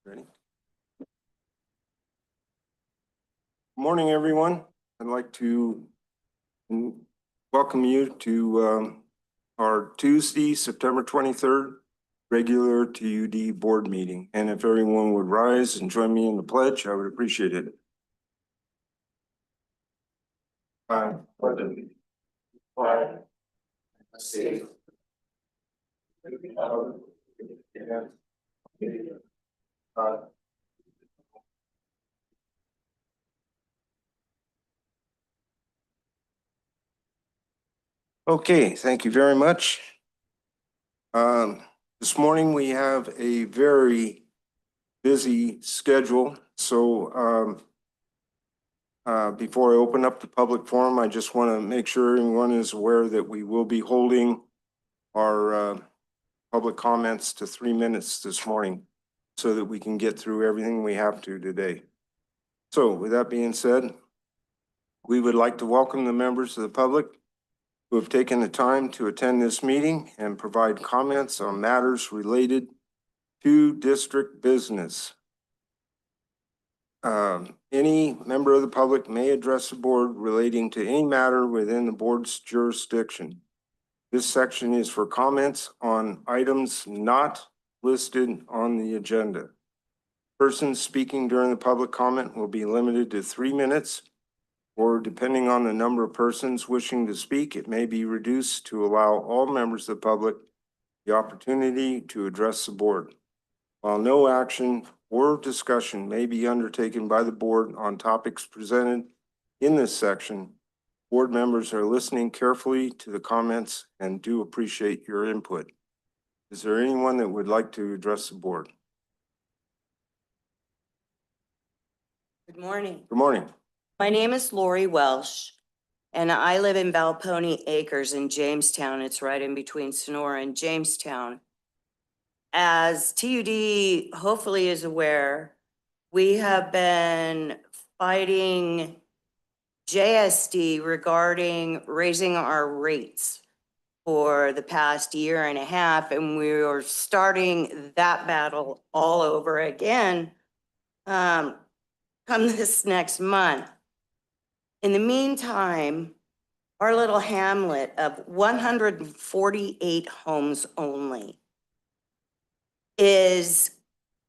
Ready? Good morning, everyone. I'd like to welcome you to our Tuesday, September 23rd, regular TUD board meeting. And if everyone would rise and join me in the pledge, I would appreciate it. I pledge allegiance to the state of Okay, thank you very much. This morning we have a very busy schedule. So before I open up the public forum, I just want to make sure everyone is aware that we will be holding our public comments to 3 minutes this morning so that we can get through everything we have to today. So with that being said, we would like to welcome the members of the public who have taken the time to attend this meeting and provide comments on matters related to district business. Any member of the public may address the board relating to any matter within the board's jurisdiction. This section is for comments on items not listed on the agenda. Persons speaking during the public comment will be limited to 3 minutes, or depending on the number of persons wishing to speak, it may be reduced to allow all members of the public the opportunity to address the board. While no action or discussion may be undertaken by the board on topics presented in this section, board members are listening carefully to the comments and do appreciate your input. Is there anyone that would like to address the board? Good morning. Good morning. My name is Lori Welsh, and I live in Valponi Acres in Jamestown. It's right in between Sonora and Jamestown. As TUD hopefully is aware, we have been fighting JSD regarding raising our rates for the past year and a half, and we are starting that battle all over again come this next month. In the meantime, our little hamlet of 148 homes only is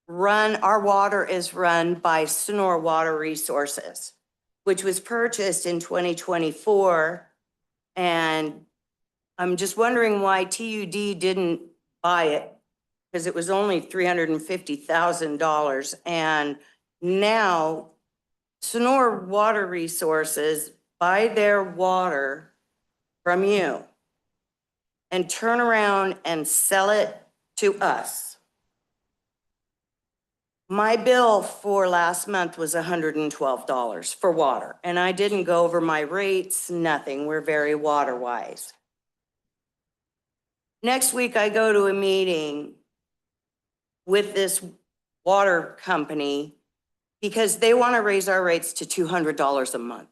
run, our water is run by Sonora Water Resources, which was purchased in 2024. And I'm just wondering why TUD didn't buy it, because it was only $350,000. And now Sonora Water Resources buy their water from you and turn around and sell it to us. My bill for last month was $112 for water, and I didn't go over my rates, nothing. We're very water wise. Next week, I go to a meeting with this water company because they want to raise our rates to $200 a month.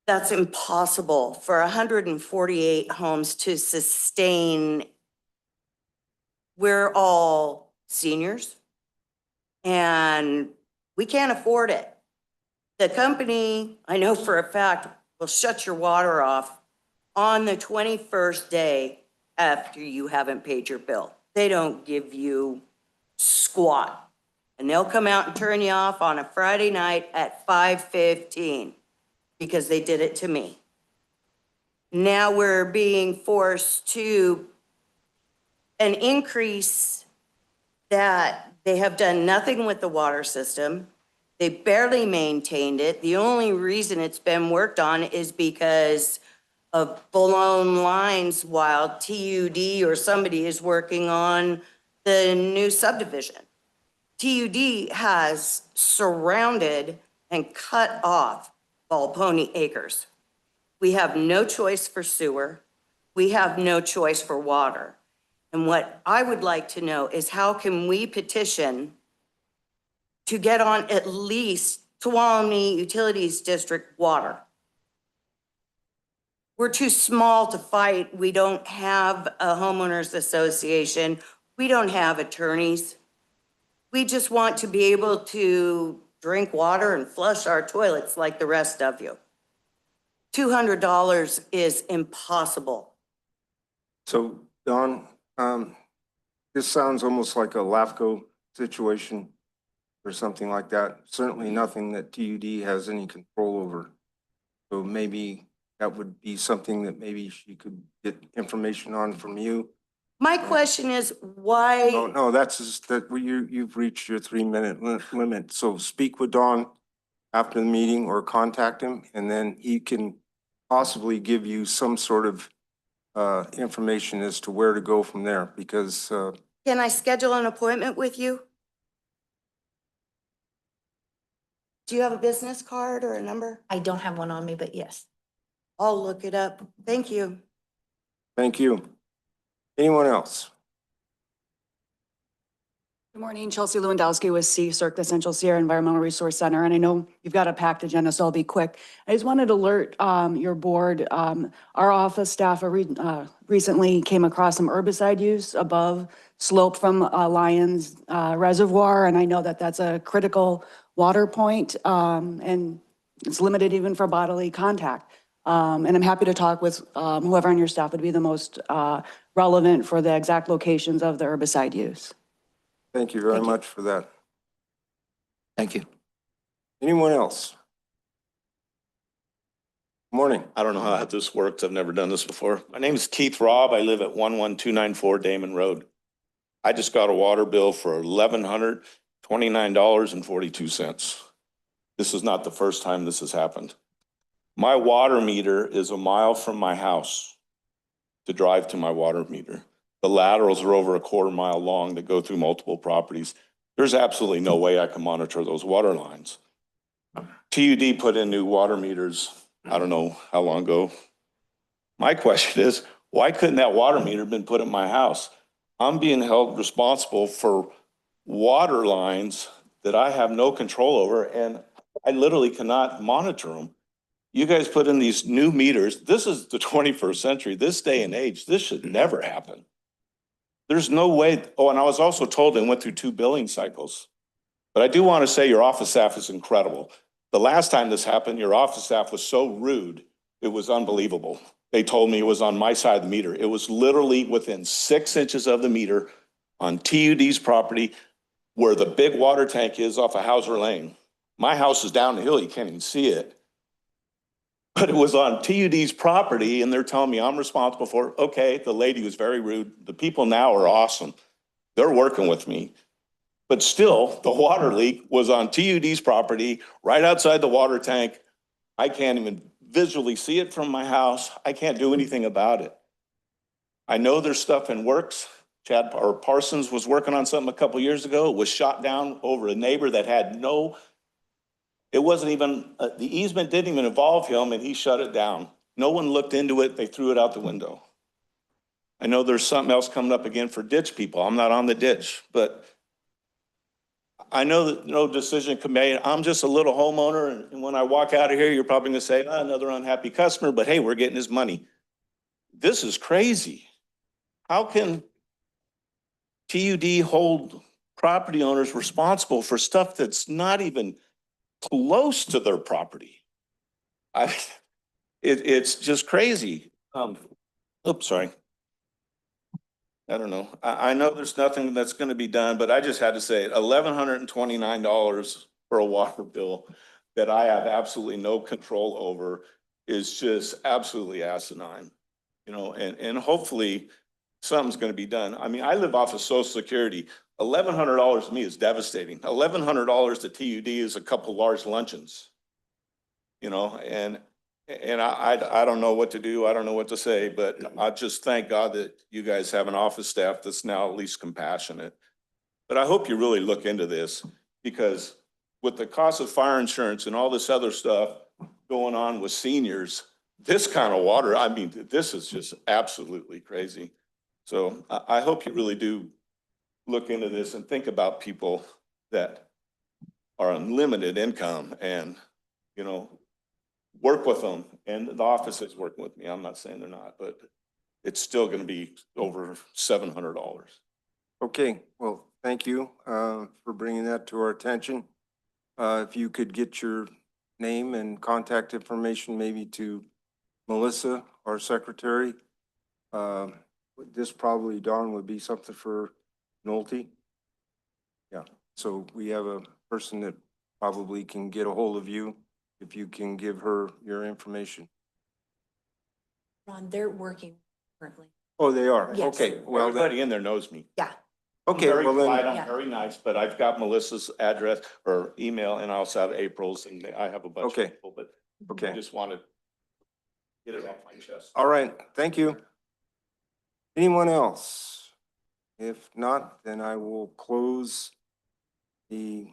That's impossible for 148 homes to sustain. We're all seniors and we can't afford it. The company, I know for a fact, will shut your water off on the 21st day after you haven't paid your bill. They don't give you squat, and they'll come out and turn you off on a Friday night at 5:15 because they did it to me. Now we're being forced to an increase that they have done nothing with the water system. They barely maintained it. The only reason it's been worked on is because of blown lines while TUD or somebody is working on the new subdivision. TUD has surrounded and cut off Valponi Acres. We have no choice for sewer. We have no choice for water. And what I would like to know is how can we petition to get on at least Tuolumne Utilities District water? We're too small to fight. We don't have a homeowners association. We don't have attorneys. We just want to be able to drink water and flush our toilets like the rest of you. $200 is impossible. So, Don, this sounds almost like a LAFCO situation or something like that. Certainly nothing that TUD has any control over. So maybe that would be something that maybe she could get information on from you. My question is, Oh, why, no, that's just that you've reached your 3-minute limit. So speak with Don after the meeting or contact him, and then he can possibly give you some sort of information as to where to go from there, because can I schedule an appointment with you? Do you have a business card or a number? I don't have one on me, but yes. I'll look it up. Thank you. thank you. Anyone else? Good morning, Chelsea Lewandowski with Cirque, the Central Sierra Environmental Resource Center. And I know you've got a packed agenda, so I'll be quick. I just wanted to alert your board. Our office staff recently came across some herbicide use above slope from Lyons Reservoir. And I know that that's a critical water point, and it's limited even for bodily contact. And I'm happy to talk with whoever on your staff would be the most relevant for the exact locations of the herbicide use. Thank you very much for that. Thank you. Anyone else? Morning. I don't know how this works. I've never done this before. My name is Keith Robb. I live at 11294 Damon Road. I just got a water bill for $1,129.42. This is not the first time this has happened. My water meter is a mile from my house to drive to my water meter. The laterals are over a quarter-mile long that go through multiple properties. There's absolutely no way I can monitor those water lines. TUD put in new water meters, I don't know how long ago. My question is, why couldn't that water meter have been put at my house? I'm being held responsible for water lines that I have no control over, and I literally cannot monitor them. You guys put in these new meters. This is the 21st century, this day and age. This should never happen. There's no way. Oh, and I was also told they went through 2 billing cycles. But I do want to say your office staff is incredible. The last time this happened, your office staff was so rude, it was unbelievable. They told me it was on my side of the meter. It was literally within 6 inches of the meter on TUD's property where the big water tank is off of Hauser Lane. My house is down the hill, you can't even see it. But it was on TUD's property, and they're telling me I'm responsible for it. Okay, the lady was very rude. The people now are awesome. They're working with me. But still, the water leak was on TUD's property, right outside the water tank. I can't even visually see it from my house. I can't do anything about it. I know there's stuff in works. Parsons was working on something a couple years ago. It was shot down over a neighbor that had no, it wasn't even, the easement didn't even involve him, and he shut it down. No one looked into it. They threw it out the window. I know there's something else coming up again for ditch people. I'm not on the ditch, but I know that no decision can be made. I'm just a little homeowner, and when I walk out of here, you're probably gonna say, another unhappy customer, but hey, we're getting his money. This is crazy. How can TUD hold property owners responsible for stuff that's not even close to their property? It's just crazy. Oops, sorry. I don't know. I know there's nothing that's going to be done, but I just had to say it. $1,129 for a water bill that I have absolutely no control over is just absolutely asinine, you know, and hopefully something's going to be done. I mean, I live off of Social Security. $1,100 to me is devastating. $1,100 to TUD is a couple large luncheons, you know, and I don't know what to do. I don't know what to say, but I just thank God that you guys have an office staff that's now at least compassionate. But I hope you really look into this, because with the cost of fire insurance and all this other stuff going on with seniors, this kind of water, I mean, this is just absolutely crazy. So I hope you really do look into this and think about people that are on limited income and, you know, work with them. And the office is working with me. I'm not saying they're not, but it's still going to be over $700. Okay, well, thank you for bringing that to our attention. If you could get your name and contact information maybe to Melissa, our secretary. This probably, Dawn, would be something for Nolte. Yeah, so we have a person that probably can get a hold of you if you can give her your information. Ron, they're working currently. Oh, they are? Yes. Okay, well, Everybody in there knows me. Yeah. okay, Very well quiet, then, I'm Yeah. very nice, but I've got Melissa's address or email and I also have April's and I have a bunch Okay. of people, but I okay. just wanted to get it off my chest. All right, thank you. Anyone else? If not, then I will close the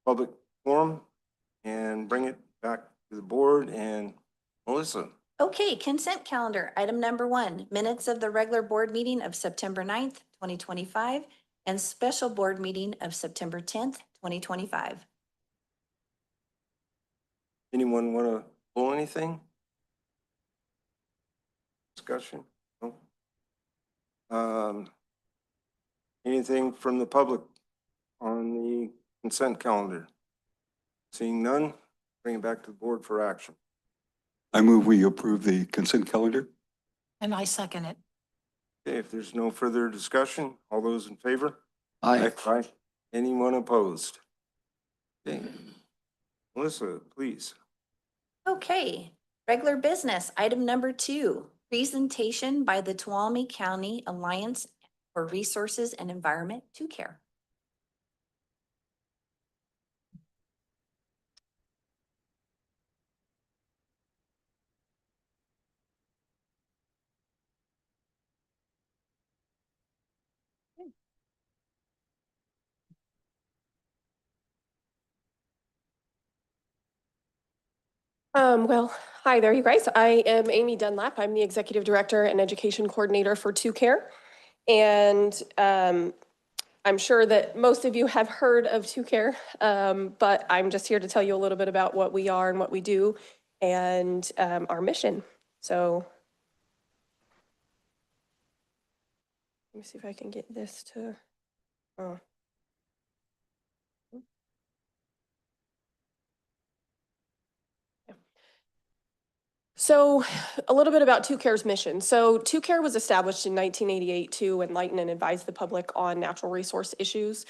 public forum and bring it back to the board and Melissa. Okay, consent calendar. Item number 1, minutes of the regular board meeting of September 9th, 2025, and special board meeting of September 10th, 2025. Anyone want to pull anything? Discussion? No? Anything from the public on the consent calendar? Seeing none, bring it back to the board for action. I move we approve the consent calendar. And I second it. Okay, if there's no further discussion, all those in favor? Aye. Aye. Anyone opposed? Okay. Melissa, please. Okay, regular business. Item number 2, presentation by the Tuolumne County Alliance for Resources and Environment to Care. Well, hi there, you guys. I am Amy Dunlap. I'm the Executive Director and Education Coordinator for TUCare. And I'm sure that most of you have heard of TUCare, but I'm just here to tell you a little bit about what we are and what we do and our mission. So let me see if I can get this to, oh. So a little bit about TUCare's mission. So TUCare was established in 1988 to enlighten and advise the public on natural resource issues.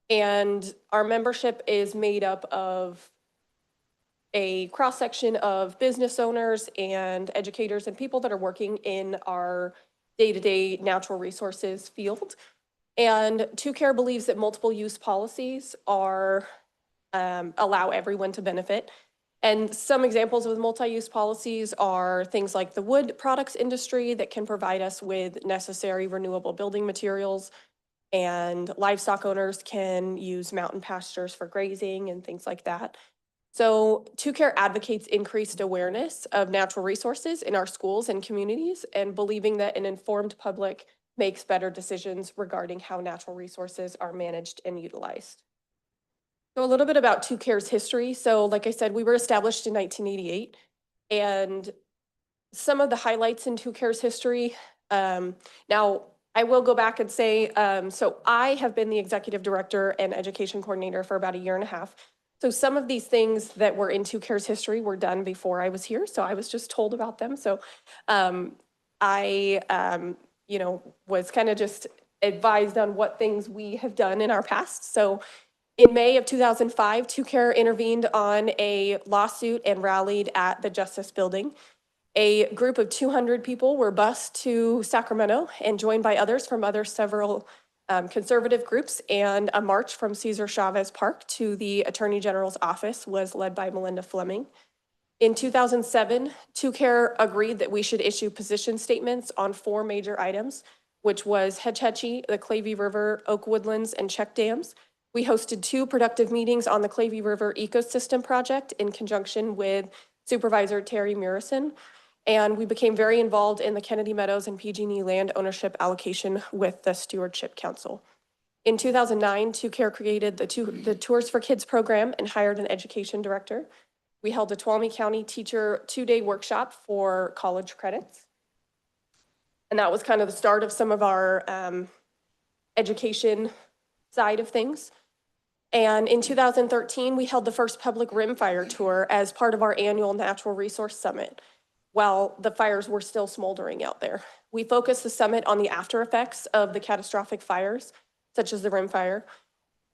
And our membership is made up of a cross-section of business owners and educators and people that are working in our day-to-day natural resources field. And TUCare believes that multiple use policies are allow everyone to benefit. And some examples of multi-use policies are things like the wood products industry that can provide us with necessary renewable building materials, and livestock owners can use mountain pastures for grazing and things like that. So TUCare advocates increased awareness of natural resources in our schools and communities, and believing that an informed public makes better decisions regarding how natural resources are managed and utilized. So a little bit about TUCare's history. So like I said, we were established in 1988, and some of the highlights in TUCare's history. Now, I will go back and say, so I have been the executive director and education coordinator for about 1.5 years. So some of these things that were in TUCare's history were done before I was here, so I was just told about them. So I was kind of just advised on what things we have done in our past. So in May of 2005, TUCare intervened on a lawsuit and rallied at the Justice Building. A group of 200 people were bused to Sacramento and joined by others from several conservative groups, and a march from Cesar Chavez Park to the Attorney General's office was led by Melinda Fleming. In 2007, TUCare agreed that we should issue position statements on 4 major items, which was Hetch Hetchy, the Clavey River, Oak Woodlands, and check dams. We hosted 2 productive meetings on the Clavey River Ecosystem Project in conjunction with Supervisor Terry Murison, and we became very involved in the Kennedy Meadows and PG&E land ownership allocation with the Stewardship Council. In 2009, TUCare created the Tours for Kids program and hired an education director. We held a Tuolumne County teacher 2-day workshop for college credits. And that was kind of the start of some of our education side of things. And in 2013, we held the first public rimfire tour as part of our annual Natural Resource Summit, while the fires were still smoldering out there. We focused the summit on the after effects of the catastrophic fires, such as the rimfire.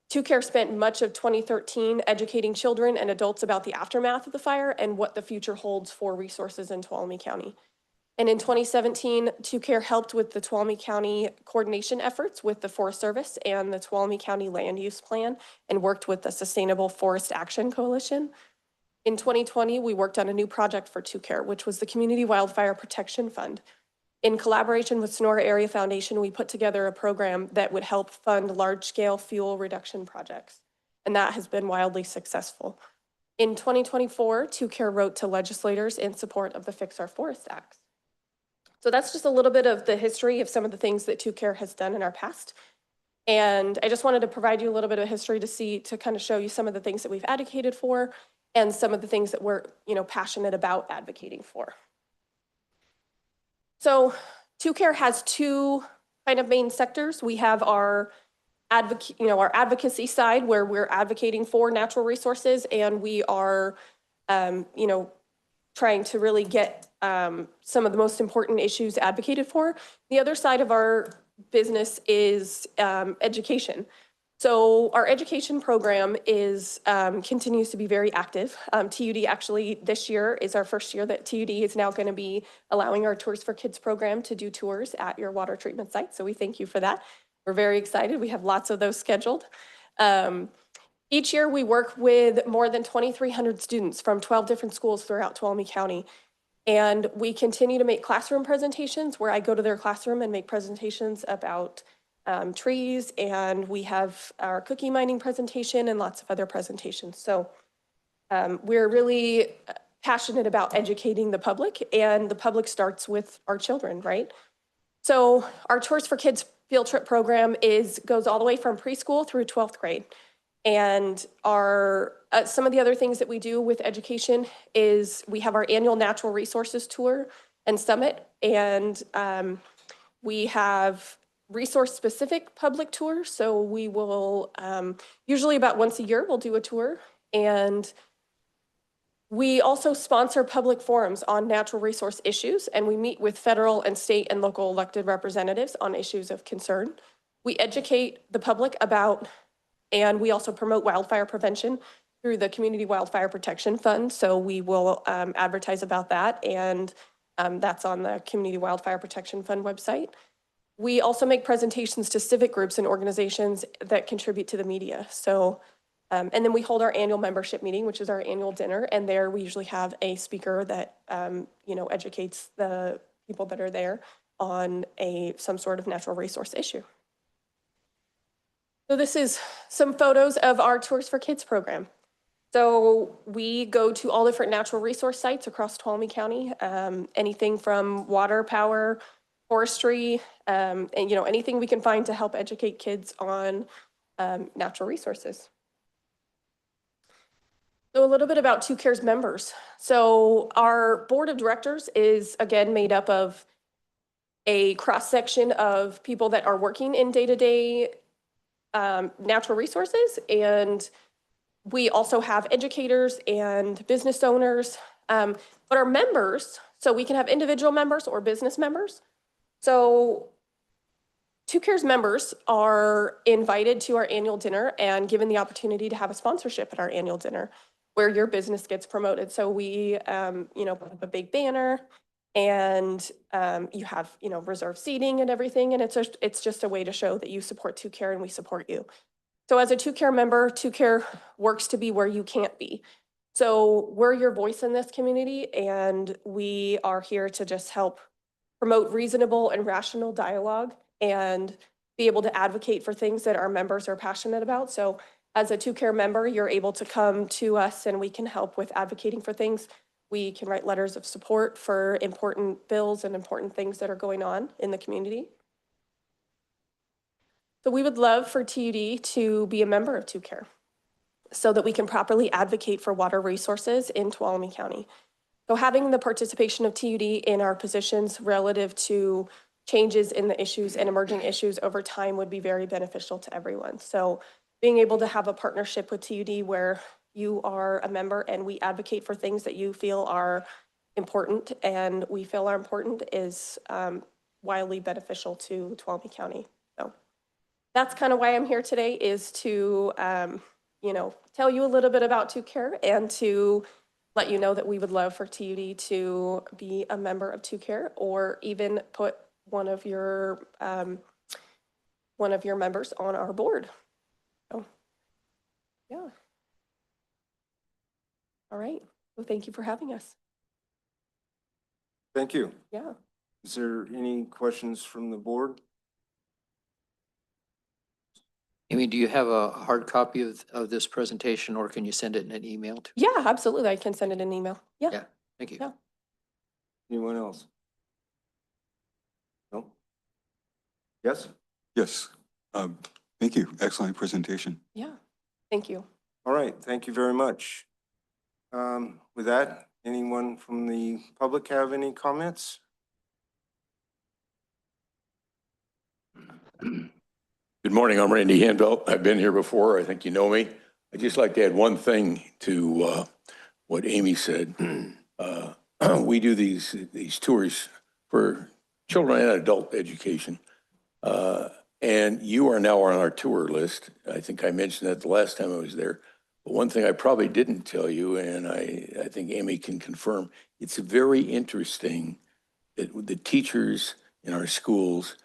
TUCARE spent much of 2013 educating children and adults about the aftermath of the fire and what the future holds for resources in Tuolumne County. And in 2017, TUCARE helped with the Tuolumne County coordination efforts with the Forest Service and the Tuolumne County Land Use Plan and worked with the Sustainable Forest Action Coalition. In 2020, we worked on a new project for TUCARE, which was the Community Wildfire Protection Fund. In collaboration with Sonora Area Foundation, we put together a program that would help fund large-scale fuel reduction projects, and that has been wildly successful. In 2024, TUCARE wrote to legislators in support of the Fix Our Forest Act. So that's just a little bit of the history of some of the things that TUCARE has done in our past. And I just wanted to provide you a little bit of history to kind of show you some of the things that we've advocated for and some of the things that we're, passionate about advocating for. So TUCARE has two kind of main sectors. We have our advocacy side where we're advocating for natural resources, and we are, trying to really get some of the most important issues advocated for. The other side of our business is education. So our education program is continues to be very active. TUD actually this year is our first year that TUD is now going to be allowing our Tours for Kids program to do tours at your water treatment site. So we thank you for that. We're very excited. We have lots of those scheduled. Each year we work with more than 2,300 students from 12 different schools throughout Tuolumne County. And we continue to make classroom presentations where I go to their classroom and make presentations about trees, and we have our cookie mining presentation and lots of other presentations. So we're really passionate about educating the public, and the public starts with our children, right? So our Tours for Kids field trip program goes all the way from preschool through 12th grade. And our some of the other things that we do with education is we have our annual Natural Resources Tour and Summit, and we have resource-specific public tours. So we will, usually about once a year, we'll do a tour. And we also sponsor public forums on natural resource issues, and we meet with federal and state and local elected representatives on issues of concern. We educate the public about, and we also promote wildfire prevention through the Community Wildfire Protection Fund. So we will advertise about that, and that's on the Community Wildfire Protection Fund website. We also make presentations to civic groups and organizations that contribute to the media. So, and then we hold our annual membership meeting, which is our annual dinner. And there we usually have a speaker that, educates the people that are there on some sort of natural resource issue. So this is some photos of our Tours for Kids program. So we go to all different natural resource sites across Tuolumne County, anything from water, power, forestry, and anything we can find to help educate kids on natural resources. So a little bit about TUCARE's members. So our board of directors is again made up of a cross-section of people that are working in day-to-day natural resources, and we also have educators and business owners, but our members, so we can have individual members or business members. So TUCARE's members are invited to our annual dinner and given the opportunity to have a sponsorship at our annual dinner where your business gets promoted. So we, have a big banner, and you have, reserved seating and everything. And it's just a way to show that you support TUCARE and we support you. So as a TUCARE member, TUCARE works to be where you can't be. So we're your voice in this community, and we are here to just help promote reasonable and rational dialogue and be able to advocate for things that our members are passionate about. So as a TUCARE member, you're able to come to us and we can help with advocating for things. We can write letters of support for important bills and important things that are going on in the community. So we would love for TUD to be a member of TUCARE so that we can properly advocate for water resources in Tuolumne County. So having the participation of TUD in our positions relative to changes in the issues and emerging issues over time would be very beneficial to everyone. So being able to have a partnership with TUD where you are a member and we advocate for things that you feel are important and we feel are important is wildly beneficial to Tuolumne County. So that's kind of why I'm here today, is to, you know, tell you a little bit about TUCARE and to let you know that we would love for TUD to be a member of TUCARE, or even put one of your members on our board. So, yeah. All right. Well, thank you for having us. Thank you. Yeah. Is there any questions from the board? Amy, do you have a hard copy of this presentation, or can you send it in an email to? Yeah, absolutely. I can send it an email. Yeah. Yeah, thank you. Yeah. Anyone else? No? Yes? Yes. Thank you. Excellent presentation. Yeah. Thank you. All right, thank you very much. With that, anyone from the public have any comments? Good morning, I'm Randy Handbelt. I've been here before, I think you know me. I'd just like to add one thing to what Amy said. We do these tours for children and adult education. And you are now on our tour list. I think I mentioned that the last time I was there. But one thing I probably didn't tell you, and I think Amy can confirm, it's very interesting that the teachers in our schools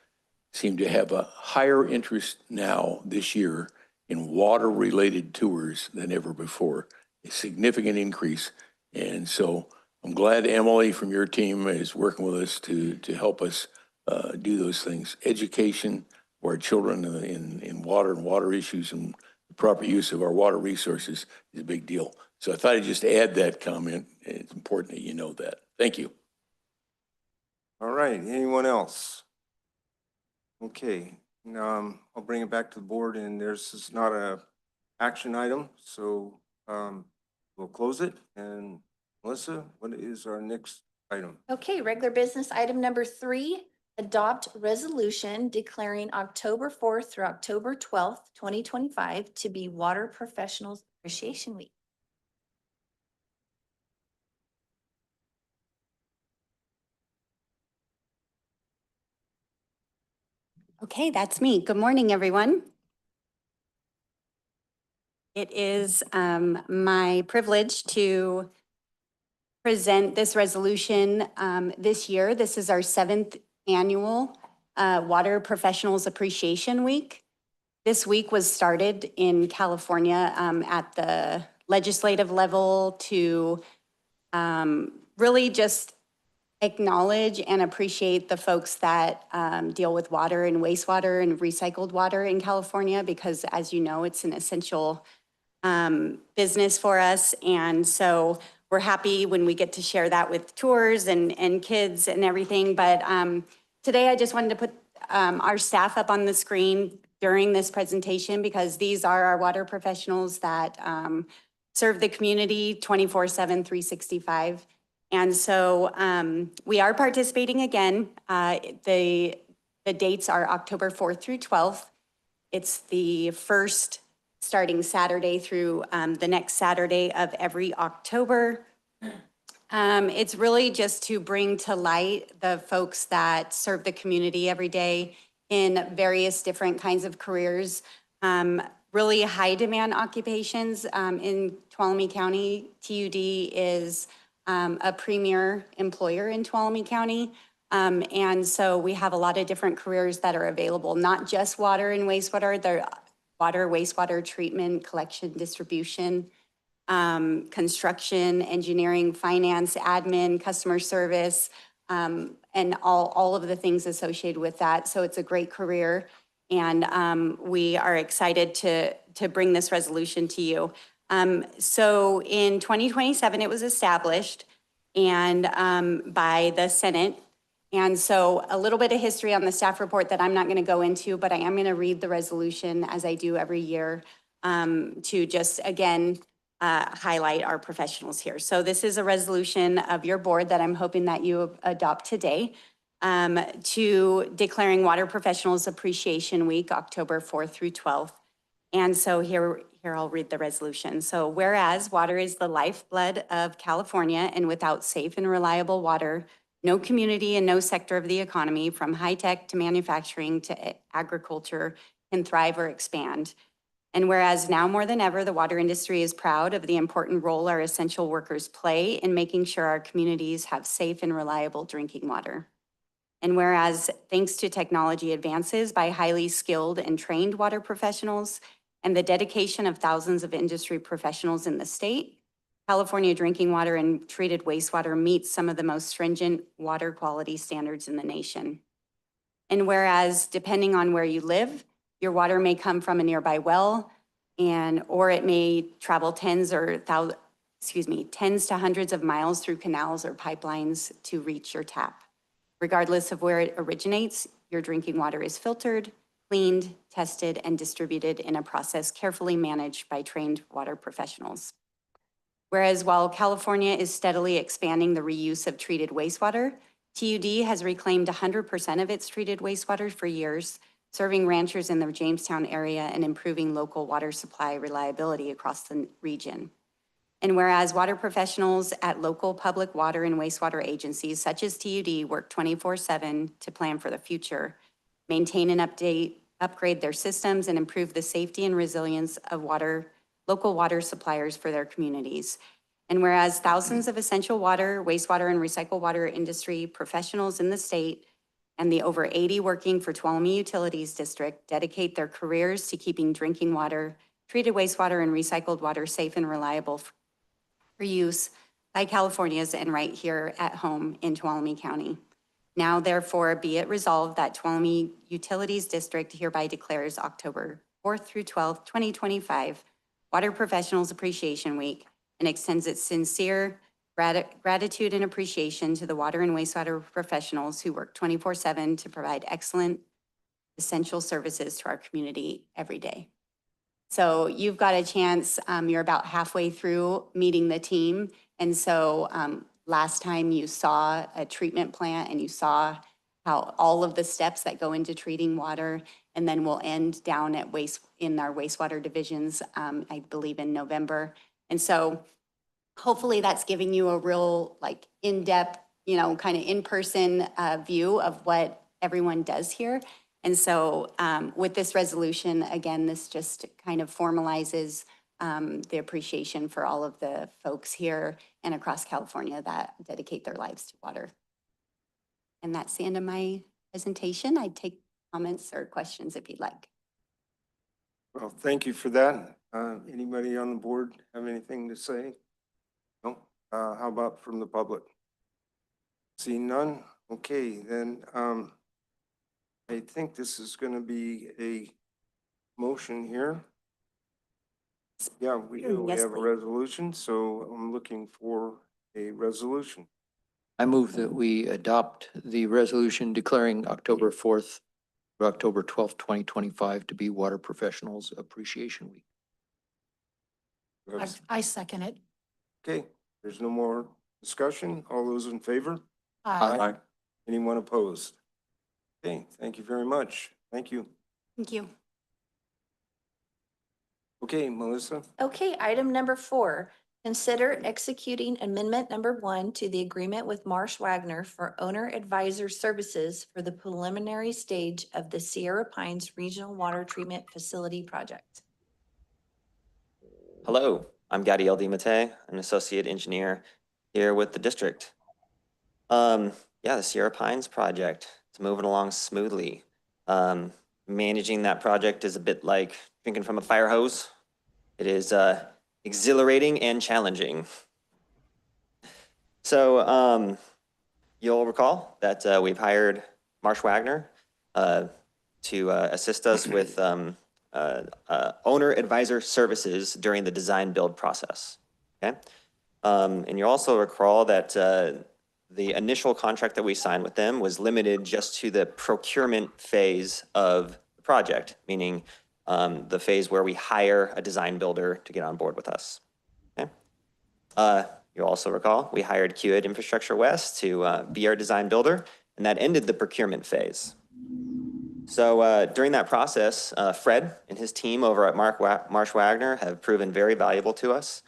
seem to have a higher interest now this year in water-related tours than ever before, a significant increase. And so I'm glad Emily from your team is working with us to help us do those things. Education for our children in water and water issues and the proper use of our water resources is a big deal. So I thought I'd just add that comment. It's important that you know that. Thank you. All right, anyone else? Okay, I'll bring it back to the board, and this is not a action item, so we'll close it. And Melissa, what is our next item? Okay, regular business item number 3, adopt resolution declaring October 4th through October 12th, 2025 to be Water Professionals Appreciation Week. Okay, that's me. Good morning, everyone. It is my privilege to present this resolution this year. This is our 7th annual Water Professionals Appreciation Week. This week was started in California at the legislative level to really just acknowledge and appreciate the folks that deal with water and wastewater and recycled water in California, because as you know, it's an essential business for us. And so we're happy when we get to share that with tours and kids and everything. But today I just wanted to put our staff up on the screen during this presentation, because these are our water professionals that serve the community 24/7, 365. And so we are participating again. The dates are October 4th through 12th. It's the first starting Saturday through the next Saturday of every October. It's really just to bring to light the folks that serve the community every day in various different kinds of careers. Really high demand occupations in Tuolumne County. TUD is a premier employer in Tuolumne County. And so we have a lot of different careers that are available, not just water and wastewater, they're water, wastewater treatment, collection, distribution, construction, engineering, finance, admin, customer service, and all of the things associated with that. So it's a great career. And we are excited to bring this resolution to you. So in 2027, it was established and by the Senate. And so a little bit of history on the staff report that I'm not going to go into, but I am going to read the resolution as I do every year to just, again, highlight our professionals here. So this is a resolution of your board that I'm hoping that you adopt today. to declaring Water Professionals Appreciation Week, October 4th through 12th. And so here I'll read the resolution. So whereas water is the lifeblood of California, and without safe and reliable water, no community and no sector of the economy, from high tech to manufacturing to agriculture, can thrive or expand. And whereas now more than ever, the water industry is proud of the important role our essential workers play in making sure our communities have safe and reliable drinking water. And whereas thanks to technology advances by highly skilled and trained water professionals and the dedication of thousands of industry professionals in the state, California drinking water and treated wastewater meets some of the most stringent water quality standards in the nation. And whereas depending on where you live, your water may come from a nearby well, or it may travel tens to hundreds of miles through canals or pipelines to reach your tap. Regardless of where it originates, your drinking water is filtered, cleaned, tested, and distributed in a process carefully managed by trained water professionals. Whereas while California is steadily expanding the reuse of treated wastewater, TUD has reclaimed 100% of its treated wastewater for years, serving ranchers in the Jamestown area and improving local water supply reliability across the region. And whereas water professionals at local public water and wastewater agencies such as TUD work 24/7 to plan for the future, maintain and upgrade their systems, and improve the safety and resilience of local water suppliers for their communities. And whereas thousands of essential water, wastewater, and recycled water industry professionals in the state and the over 80 working for Tuolumne Utilities District dedicate their careers to keeping drinking water, treated wastewater, and recycled water safe and reliable for use by Californians and right here at home in Tuolumne County. Now, therefore, be it resolved that Tuolumne Utilities District hereby declares October 4th through 12th, 2025, Water Professionals Appreciation Week, and extends its sincere gratitude and appreciation to the water and wastewater professionals who work 24/7 to provide excellent, essential services to our community every day. So you've got a chance, you're about halfway through meeting the team. And so last time you saw a treatment plant and you saw how all of the steps that go into treating water, and then we'll end down at in our wastewater divisions, I believe in November. And so hopefully that's giving you a real in-depth, kind of in-person view of what everyone does here. And so with this resolution, again, this just kind of formalizes the appreciation for all of the folks here and across California that dedicate their lives to water. And that's the end of my presentation. I'd take comments or questions if you'd like. Well, thank you for that. Anybody on the board have anything to say? No? How about from the public? See none? Okay, then I think this is going to be a motion here. Yeah, we do. We Yes, have a please. resolution, so I'm looking for a resolution. I move that we adopt the resolution declaring October 4th through October 12th, 2025 to be Water Professionals Appreciation Week. I second it. Okay, there's no more discussion. All those in favor? Aye. Anyone opposed? Okay, thank you very much. Thank you. Thank you. Okay, Melissa? Okay, item number 4, consider executing amendment number 1 to the agreement with Marsh Wagner for owner advisor services for the preliminary stage of the Sierra Pines Regional Water Treatment Facility project. Hello, I'm Gadiel DiMattei, an associate engineer here with the district. Yeah, the Sierra Pines project, it's moving along smoothly. Managing that project is a bit like drinking from a fire hose. It is exhilarating and challenging. So you'll recall that we've hired Marsh Wagner to assist us with owner advisor services during the design build process. Okay, and you'll also recall that the initial contract that we signed with them was limited just to the procurement phase of the project, meaning the phase where we hire a design builder to get on board with us. Okay. You'll also recall we hired TUD Infrastructure West to be our design builder, and that ended the procurement phase. So during that process, Fred and his team over at Marsh Wagner have proven very valuable to us.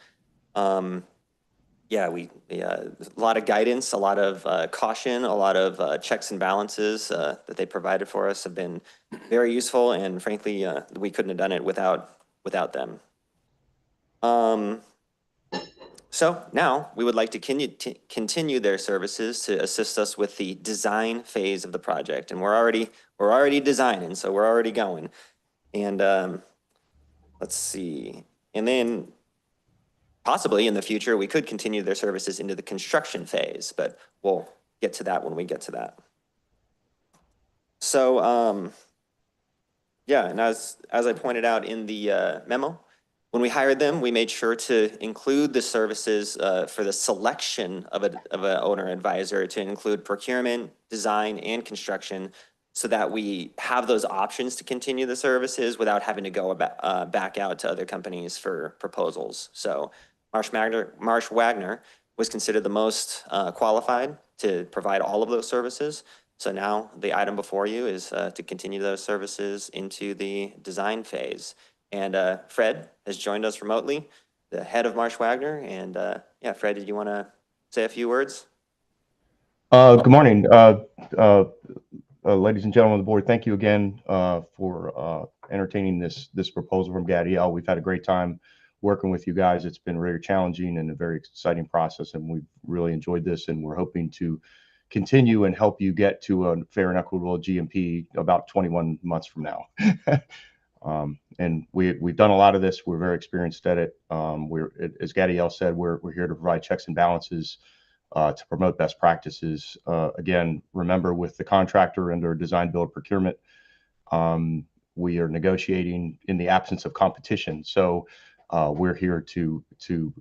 Yeah, a lot of guidance, a lot of caution, a lot of checks and balances that they provided for us have been very useful, and frankly, we couldn't have done it without them. So now we would like to continue their services to assist us with the design phase of the project, and we're already designing, so we're already going. And let's see, and then possibly in the future, we could continue their services into the construction phase, but we'll get to that when we get to that. So, yeah, and as I pointed out in the memo, when we hired them, we made sure to include the services for the selection of an owner advisor to include procurement, design, and construction, so that we have those options to continue the services without having to go back out to other companies for proposals. So Marsh Wagner was considered the most qualified to provide all of those services. So now the item before you is to continue those services into the design phase. And Fred has joined us remotely, the head of Marsh Wagner. And yeah, Fred, did you want to say a few words? Good morning, ladies and gentlemen of the board. Thank you again for entertaining this proposal from Gadiel. We've had a great time working with you guys. It's been very challenging and a very exciting process, and we've really enjoyed this, and we're hoping to continue and help you get to a fair and equitable GMP about 21 months from now. And we've done a lot of this. We're very experienced at it. As Gadiel said, we're here to provide checks and balances to promote best practices. Again, remember, with the contractor under design, build, procurement, we are negotiating in the absence of competition. So we're here to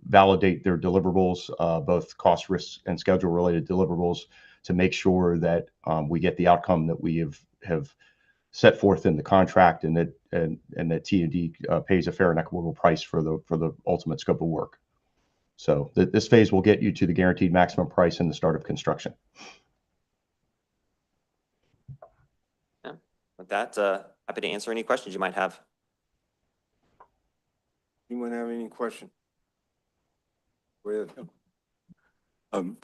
validate their deliverables, both cost, risk, and schedule related deliverables, to make sure that we get the outcome that we have set forth in the contract, and that TUD pays a fair and equitable price for the ultimate scope of work. So this phase will get you to the guaranteed maximum price in the start of construction. Yeah. With that, happy to answer any questions you might have. Anyone have any question? Go ahead.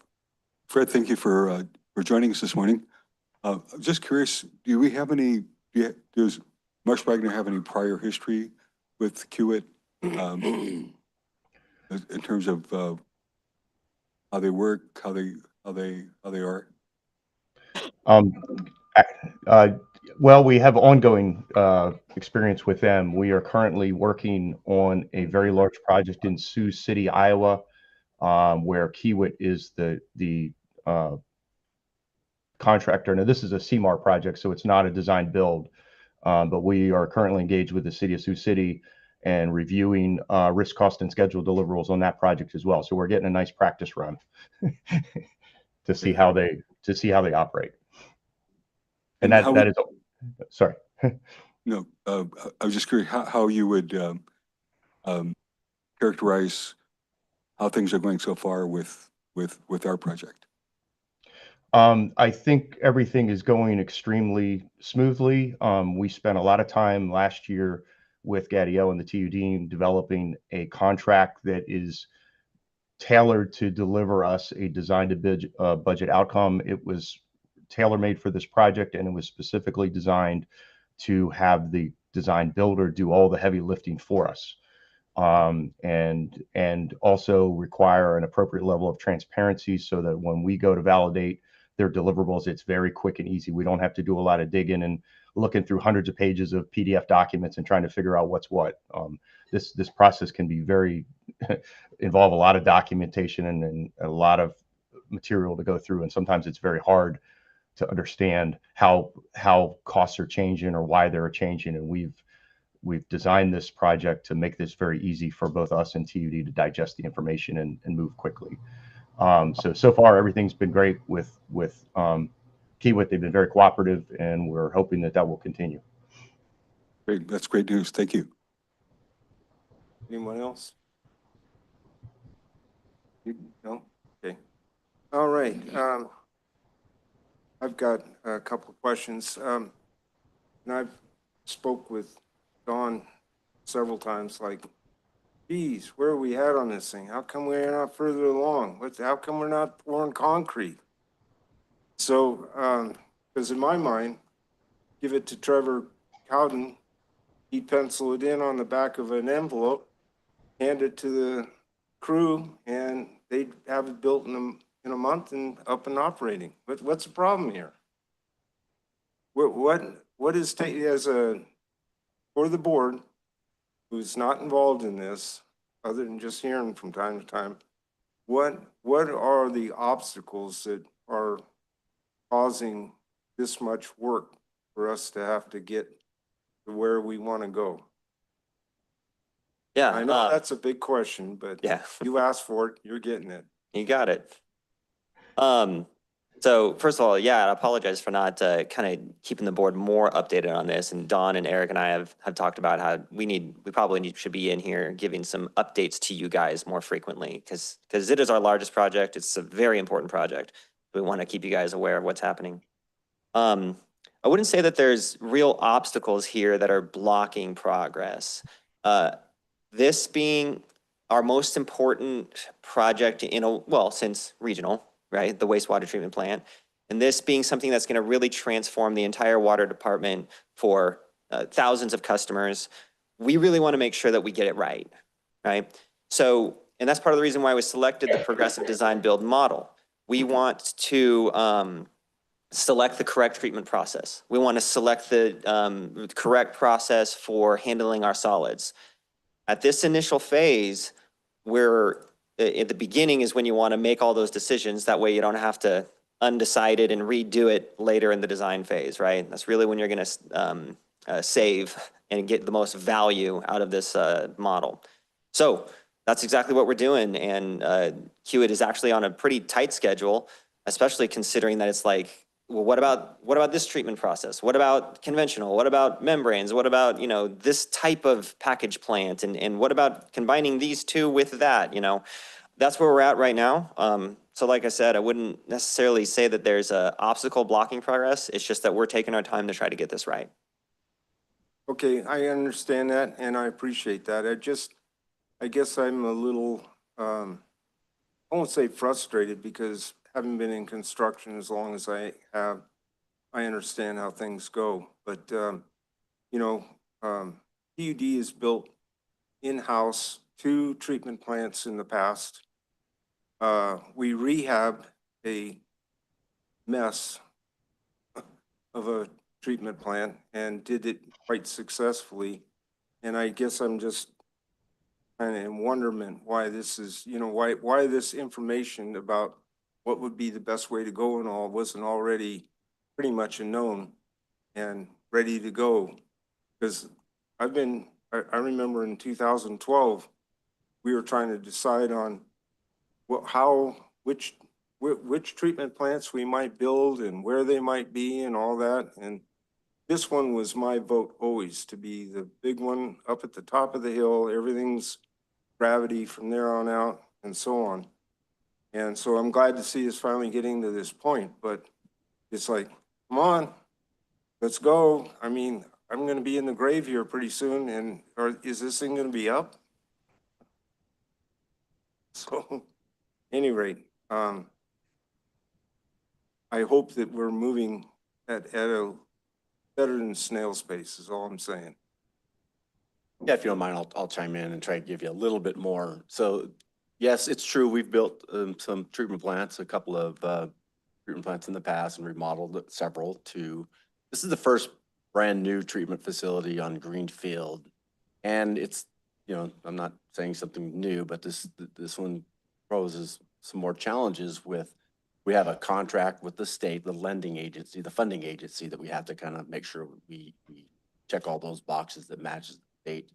Fred, thank you for joining us this morning. I'm just curious, does Marsh Wagner have any prior history with Kiewit in terms of how they work, how they are? Well, we have ongoing experience with them. We are currently working on a very large project in Sioux City, Iowa, where Kiewit is the contractor. Now, this is a CMAR project, so it's not a design build, but we are currently engaged with the city of Sioux City and reviewing risk, cost, and schedule deliverables on that project as well. So we're getting a nice practice run to see how they operate. And that is, sorry. No, I was just curious how you would characterize how things are going so far with our project. I think everything is going extremely smoothly. We spent a lot of time last year with Gadiel and the TUD team developing a contract that is tailored to deliver us a design to budget outcome. It was tailor-made for this project, and it was specifically designed to have the design builder do all the heavy lifting for us, and also require an appropriate level of transparency, so that when we go to validate their deliverables, it's very quick and easy. We don't have to do a lot of digging and looking through hundreds of pages of PDF documents and trying to figure out what's what. This process can be very involve a lot of documentation and a lot of material to go through, and sometimes it's very hard to understand how costs are changing or why they're changing. And we've designed this project to make this very easy for both us and TUD to digest the information and move quickly. So far everything's been great with Kiewit. They've been very cooperative, and we're hoping that will continue. Great, that's great news. Thank you. Anyone else? No? Okay. All right. I've got a couple of questions. And I've spoke with Dawn several times, like, geez, where are we at on this thing? How come we're not further along? How come we're not pouring concrete? So, because in my mind, give it to Trevor Cowden, he'd pencil it in on the back of an envelope, hand it to the crew, and they'd have it built in a month and up and operating. What's the problem here? What is for the board who's not involved in this, other than just hearing from time to time, what are the obstacles that are causing this much work for us to have to get to where we want to go? Yeah. I know that's a big question, but Yeah. you asked for it, you're getting it. You got it. So first of all, yeah, I apologize for not kind of keeping the board more updated on this. And Dawn and Eric and I have talked about how we probably should be in here giving some updates to you guys more frequently because it is our largest project. It's a very important project. We want to keep you guys aware of what's happening. I wouldn't say that there's real obstacles here that are blocking progress. This being our most important project since regional, right? The wastewater treatment plant. And this being something that's going to really transform the entire water department for thousands of customers. We really want to make sure that we get it right, right? So, and that's part of the reason why we selected the progressive design build model. We want to select the correct treatment process. We want to select the correct process for handling our solids. At this initial phase, at the beginning is when you want to make all those decisions. That way you don't have to undecided and redo it later in the design phase, right? That's really when you're going to save and get the most value out of this model. So that's exactly what we're doing. And QIT is actually on a pretty tight schedule, especially considering that it's like, well, what about this treatment process? What about conventional? What about membranes? What about, this type of package plant? And what about combining these two with that? That's where we're at right now. So like I said, I wouldn't necessarily say that there's an obstacle blocking progress. It's just that we're taking our time to try to get this right. Okay, I understand that and I appreciate that. I guess I'm a little, I won't say frustrated because having been in construction as long as I have, I understand how things go. But, TUD is built in-house 2 treatment plants in the past. We rehabbed a mess of a treatment plant and did it quite successfully. And I guess I'm just kind of in wonderment why this is, why this information about what would be the best way to go and all wasn't already pretty much a known and ready to go. Because I remember in 2012, we were trying to decide on which treatment plants we might build and where they might be and all that. And this one was my vote always to be the big one up at the top of the hill. Everything's gravity from there on out and so on. And so I'm glad to see us finally getting to this point, but it's like, come on, let's go. I mean, I'm going to be in the grave here pretty soon. Is this thing going to be up? So, any rate, I hope that we're moving at a better than snail's pace is all I'm saying. Yeah, if you don't mind, I'll chime in and try to give you a little bit more. So yes, it's true. We've built some treatment plants, a couple of treatment plants in the past and remodeled several this is the first brand new treatment facility on greenfield. And it's, I'm not saying something new, but this one poses some more challenges we have a contract with the state, the lending agency, the funding agency that we have to kind of make sure we check all those boxes that matches the state.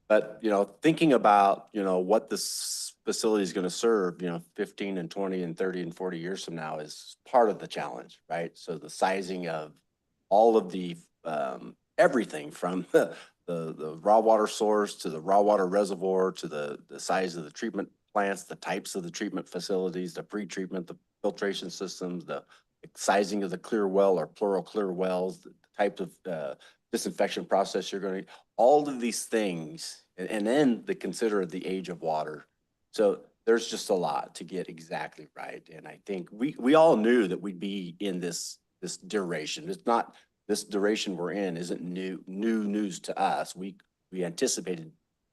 But, thinking about, what this facility is going to serve, 15 and 20 and 30 and 40 years from now is part of the challenge, right? So the sizing of all of the, everything from the raw water source to the raw water reservoir to the size of the treatment plants, the types of the treatment facilities, the pre-treatment, the filtration systems, the sizing of the clear well or plural clear wells, the type of disinfection process you're going to, all of these things, and then the consider the age of water. So there's just a lot to get exactly right. And I think we all knew that we'd be in this duration. It's not, this duration we're in isn't new news to us. We anticipated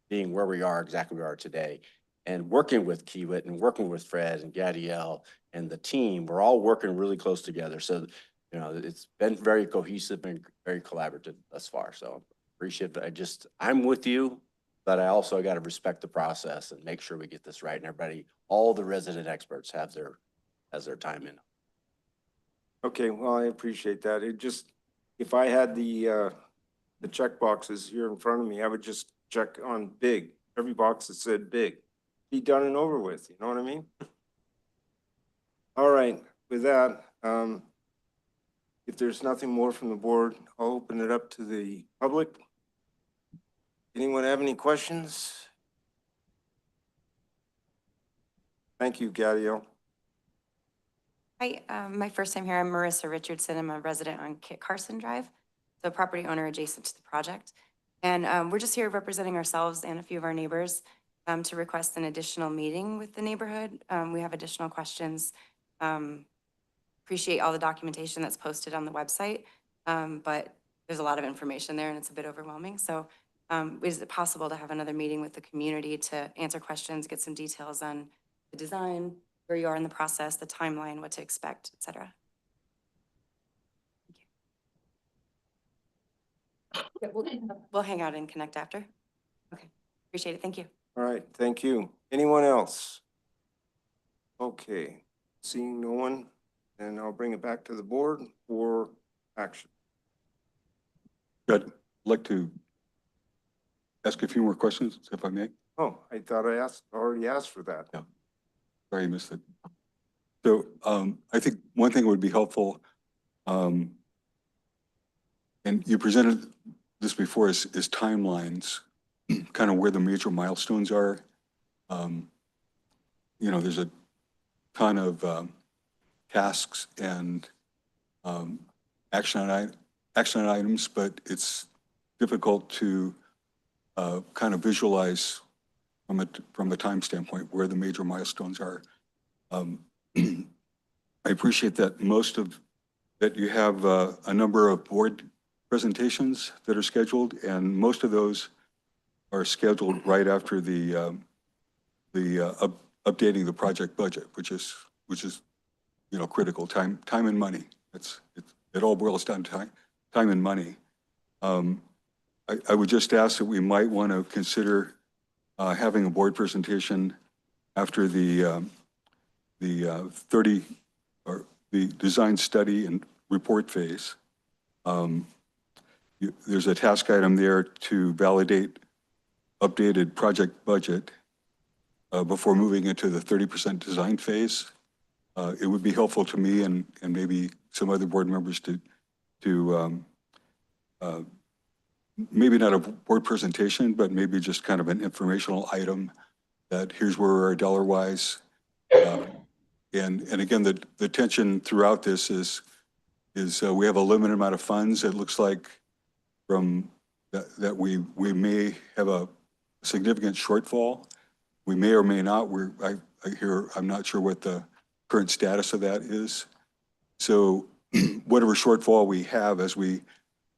being where we are, exactly where we are today. And working with Kiewit and working with Fred and Gadiel and the team, we're all working really close together. So, you know, it's been very cohesive and very collaborative thus far. So appreciate it. I'm with you, but I also got to respect the process and make sure we get this right. And everybody, all the resident experts have their time in. Okay, well, I appreciate that. It just, if I had the check boxes here in front of me, I would just check on big, every box that said big. Be done and over with, you know what I mean? All right, with that, if there's nothing more from the board, I'll open it up to the public. Anyone have any questions? Thank you, Gadiel. Hi, my first time here. I'm Marissa Richardson. I'm a resident on Kit Carson Drive, so property owner adjacent to the project. And we're just here representing ourselves and a few of our neighbors to request an additional meeting with the neighborhood. We have additional questions. Appreciate all the documentation that's posted on the website, but there's a lot of information there and it's a bit overwhelming. So is it possible to have another meeting with the community to answer questions, get some details on the design, where you are in the process, the timeline, what to expect, et cetera? Yeah, we'll hang out and connect after. Okay, appreciate it. Thank you. All right, thank you. Anyone else? Okay, seeing no one, then I'll bring it back to the board for action. I'd like to ask a few more questions, if I may. Oh, I thought I already asked for that. Yeah. Sorry, I missed it. So I think one thing would be helpful, and you presented this before, is timelines, kind of where the major milestones are. You know, there's a ton of tasks and action items, but it's difficult to kind of visualize from a time standpoint where the major milestones are. I appreciate that that you have a number of board presentations that are scheduled, and most of those are scheduled right after the updating the project budget, which is you know, critical. Time and money. It all boils down to time and money. I would just ask that we might want to consider having a board presentation after the 30 or the design study and report phase. There's a task item there to validate updated project budget before moving into the 30% design phase. It would be helpful to me and maybe some other board members to maybe not a board presentation, but maybe just kind of an informational item that here's where we are dollar-wise. And again, the tension throughout this is we have a limited amount of funds. It looks like from that we may have a significant shortfall. We may or may not. I'm not sure what the current status of that is. So whatever shortfall we have as we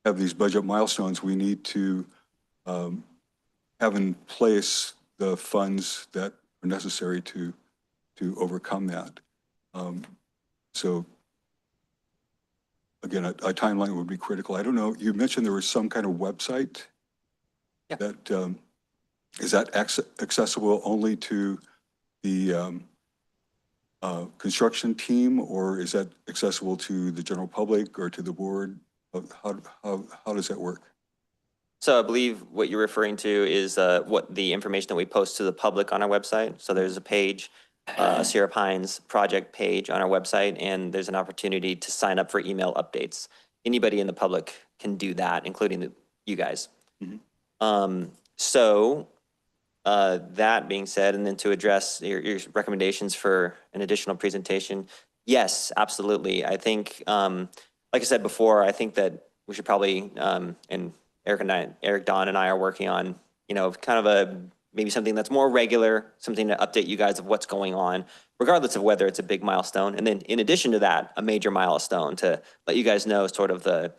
have these budget milestones, we need to have in place the funds that are necessary to overcome that. So again, a timeline would be critical. I don't know, you mentioned there was some kind of website. Yeah. That, is that accessible only to the construction team, or is that accessible to the general public or to the board? How does that work? So I believe what you're referring to is what the information that we post to the public on our website. So there's a page, Sierra Pines project page on our website, and there's an opportunity to sign up for email updates. Anybody in the public can do that, including you guys. Mm-hmm. So that being said, and then to address your recommendations for an additional presentation, Yes, absolutely. I think, like I said before, I think that we should probably, and Eric, Don and I are working on, kind of maybe something that's more regular, something to update you guys of what's going on, regardless of whether it's a big milestone. And then in addition to that, a major milestone to let you guys know sort of the,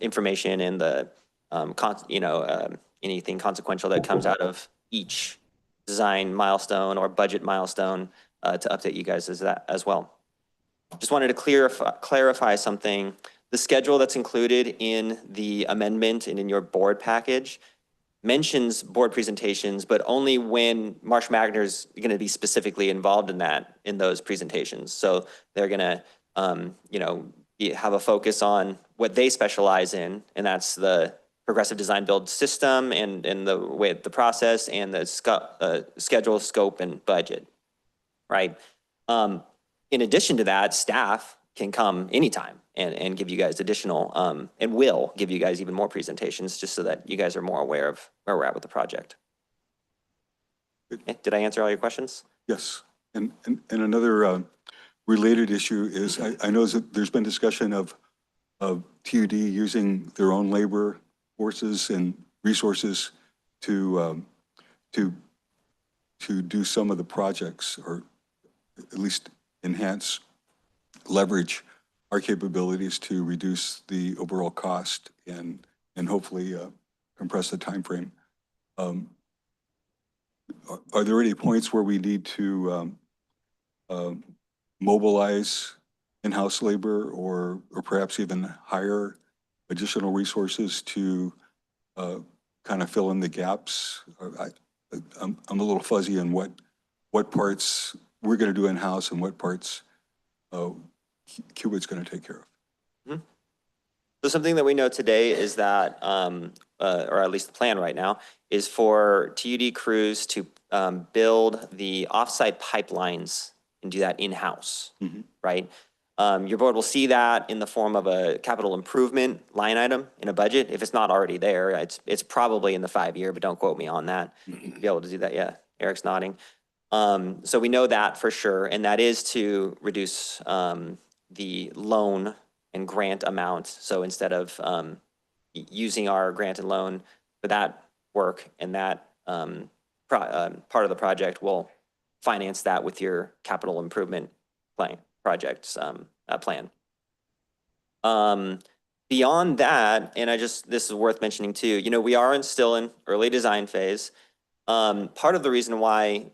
information and the, anything consequential that comes out of each design milestone or budget milestone, to update you guys as well. Just wanted to clarify something. The schedule that's included in the amendment and in your board package mentions board presentations, but only when Marsh Magner's going to be specifically involved in those presentations. So they're going to, have a focus on what they specialize in, and that's the progressive design build system and the way the process and the schedule, scope, and budget, right? In addition to that, staff can come anytime and give you guys additional, and will give you guys even more presentations just so that you guys are more aware of where we're at with the project. Okay, did I answer all your questions? Yes. And another related issue is I know that there's been discussion of TUD using their own labor forces and resources to do some of the projects, or at least enhance, leverage our capabilities to reduce the overall cost and hopefully compress the time frame. Are there any points where we need to mobilize in-house labor or perhaps even hire additional resources to kind of fill in the gaps? I'm a little fuzzy on what parts we're going to do in-house and what parts Cubit's going to take care of. Mm-hmm. So something that we know today is that, or at least the plan right now, is for TUD crews to build the offsite pipelines and do that in-house, right? Your board will see that in the form of a capital improvement line item in a budget. If it's not already there, it's probably in the 5-year, but don't quote me on that. Be able to do that, yeah. Eric's nodding. So we know that for sure, and that is to reduce the loan and grant amount. So instead of using our grant and loan for that work and that part of the project, we'll finance that with your capital improvement plan. Beyond that, and this is worth mentioning too, we are still in early design phase. Part of the reason why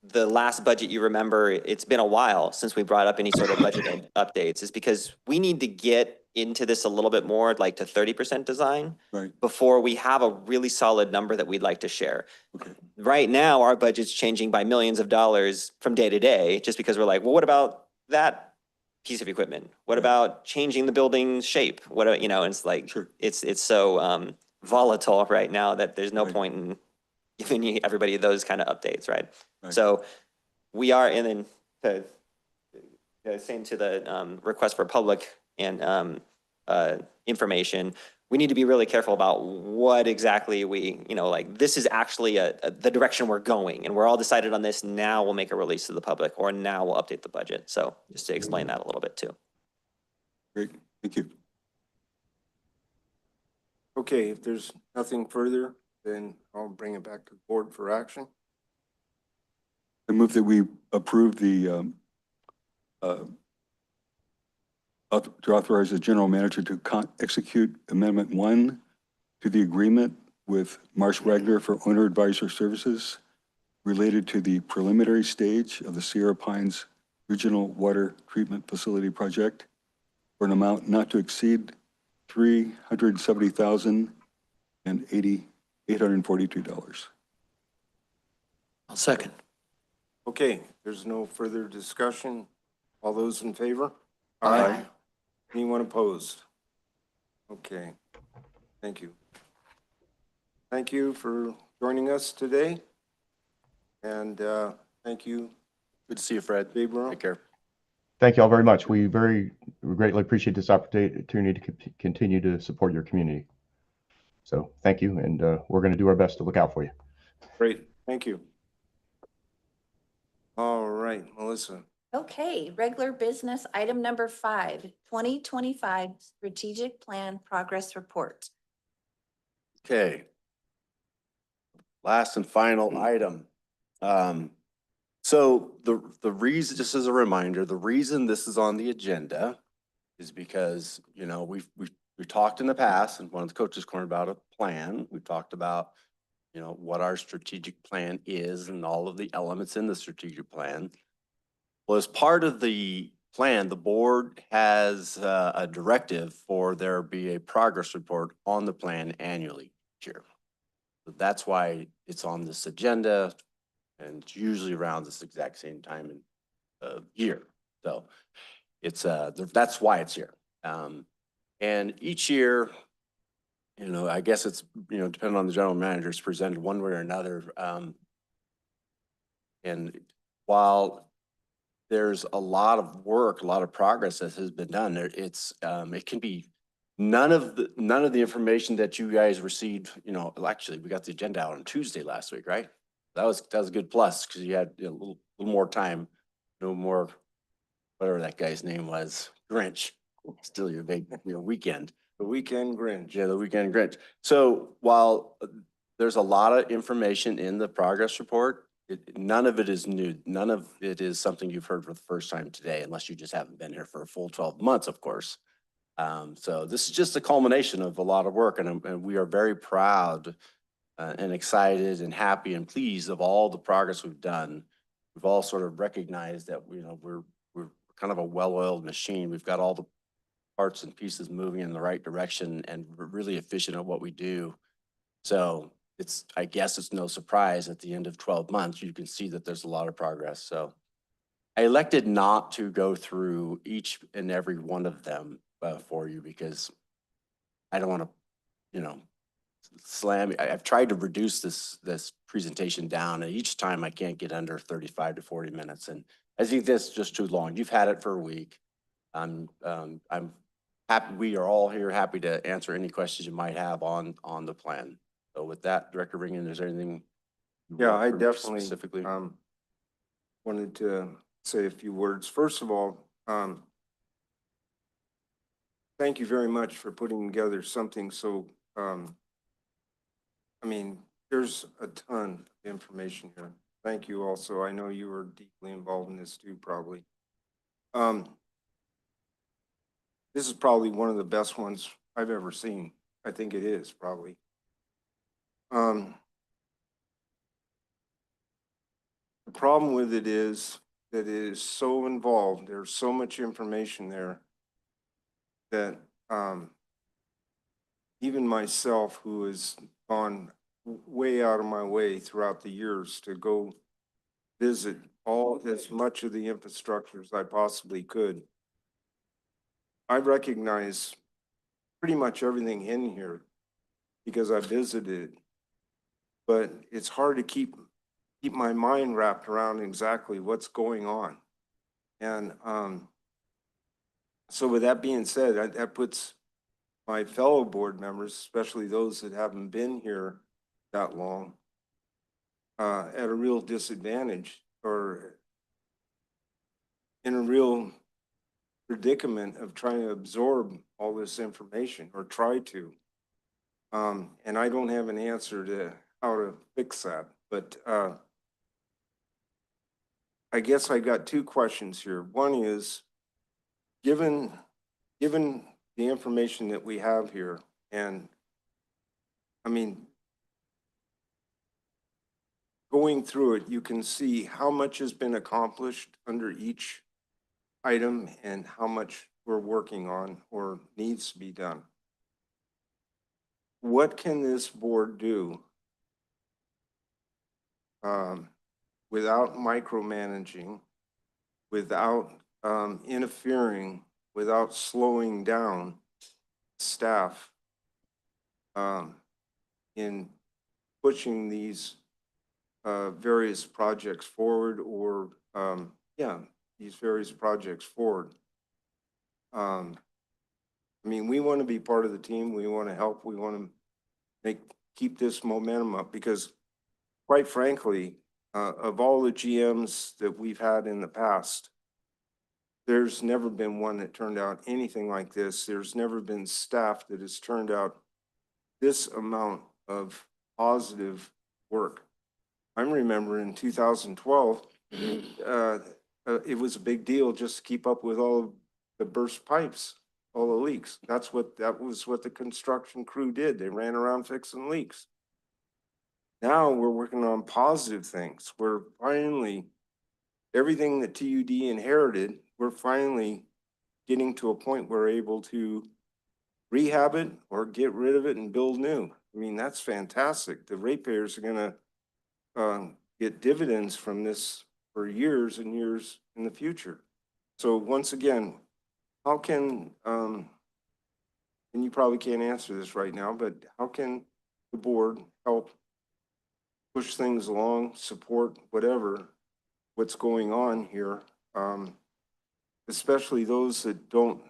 the last budget, you remember, it's been a while since we brought up any sort of budget updates, is because we need to get into this a little bit more, like to 30% design, right, before we have a really solid number that we'd like to share. Okay. Right now, our budget's changing by millions of dollars from day to day, just because we're like, well, what about that piece of equipment? What about changing the building's shape? It's like, sure, it's so volatile right now that there's no point in giving everybody those kind of updates, right? So we are in the same to the request for public and information. We need to be really careful about what exactly this is actually the direction we're going, and we're all decided on this. Now we'll make a release to the public, or now we'll update the budget. So just to explain that a little bit too. Great, thank you. Okay, if there's nothing further, then I'll bring it back to the board for action. I move that we approve the to authorize the general manager to execute Amendment 1 to the agreement with Marsh Wagner for owner advisor services related to the preliminary stage of the Sierra Pines Regional Water Treatment Facility project for an amount not to exceed $370,842. I'll second. Okay, there's no further discussion. All those in favor? Aye. Anyone opposed? Okay, thank you. Thank you for joining us today. And thank you. Good to see you, Fred. Gabriel. Take care. Thank you all very much. We greatly appreciate this opportunity to continue to support your community. So thank you, and we're going to do our best to look out for you. Great, thank you. All right, Melissa. Okay, regular business, item number 5, 2025 strategic plan progress report. Okay. Last and final item. So the reason, just as a reminder, the reason this is on the agenda is because, you know, we've talked in the past, and one of the coaches corner about a plan. We've talked about, you know, what our strategic plan is and all of the elements in the strategic plan. Well, as part of the plan, the board has a directive for there be a progress report on the plan annually each year. So that's why it's on this agenda, and it's usually around this exact same time in year. So it's that's why it's here. And each year, you know, I guess it's, you know, depending on the general manager, it's presented one way or another. And while there's a lot of work, a lot of progress that has been done, it's it can be none of the information that you guys received. You know, actually, we got the agenda out on Tuesday last week, right? That was a good plus because you had a little more time, no more, whatever that guy's name was, Grinch. Still your big, you know, weekend. The weekend Grinch. Yeah, the weekend Grinch. So while there's a lot of information in the progress report, none of it is new. None of it is something you've heard for the first time today, unless you just haven't been here for a full 12 months, of course. So this is just a culmination of a lot of work, and we are very proud and excited and happy and pleased of all the progress we've done. We've all sort of recognized that, you know, we're kind of a well-oiled machine. We've got all the parts and pieces moving in the right direction, and we're really efficient at what we do. So I guess it's no surprise at the end of 12 months, you can see that there's a lot of progress. So I elected not to go through each and every one of them for you because I don't want to, you know, slam. I've tried to reduce this presentation down, and each time I can't get under 35 to 40 minutes. And I think that's just too long. You've had it for a week. I'm happy. We are all here happy to answer any questions you might have on the plan. So with that, Director Ringen, is there anything? Yeah, I for me definitely specifically. wanted to say a few words. First of all, thank you very much for putting together something so, I mean, there's a ton of information here. Thank you also. I know you were deeply involved in this too, probably. This is probably one of the best ones I've ever seen. I think it is probably. The problem with it is that it is so involved. There's so much information there that even myself, who has gone way out of my way throughout the years to go visit as much of the infrastructure as I possibly could, I recognize pretty much everything in here because I visited, but it's hard to keep my mind wrapped around exactly what's going on. And so with that being said, that puts my fellow board members, especially those that haven't been here that long, at a real disadvantage or in a real predicament of trying to absorb all this information or try to. And I don't have an answer to how to fix that, but I guess I got two questions here. One is, given the information that we have here, and I mean, going through it, you can see how much has been accomplished under each item and how much we're working on or needs to be done. What can this board do without micromanaging, without interfering, without slowing down staff in pushing these various projects forward or, these various projects forward? I mean, we want to be part of the team. We want to help. We want to keep this momentum up because, quite frankly, of all the GMs that we've had in the past, there's never been one that turned out anything like this. There's never been staff that has turned out this amount of positive work. I'm remembering in 2012, it was a big deal just to keep up with all of the burst pipes, all the leaks. That was what the construction crew did. They ran around fixing leaks. Now we're working on positive things. We're finally, everything that TUD inherited, we're finally getting to a point where we're able to rehab it or get rid of it and build new. I mean, that's fantastic. The ratepayers are gonna get dividends from this for years and years in the future. So once again, how can, and you probably can't answer this right now, but how can the board help push things along, support what's going on here? Especially those that don't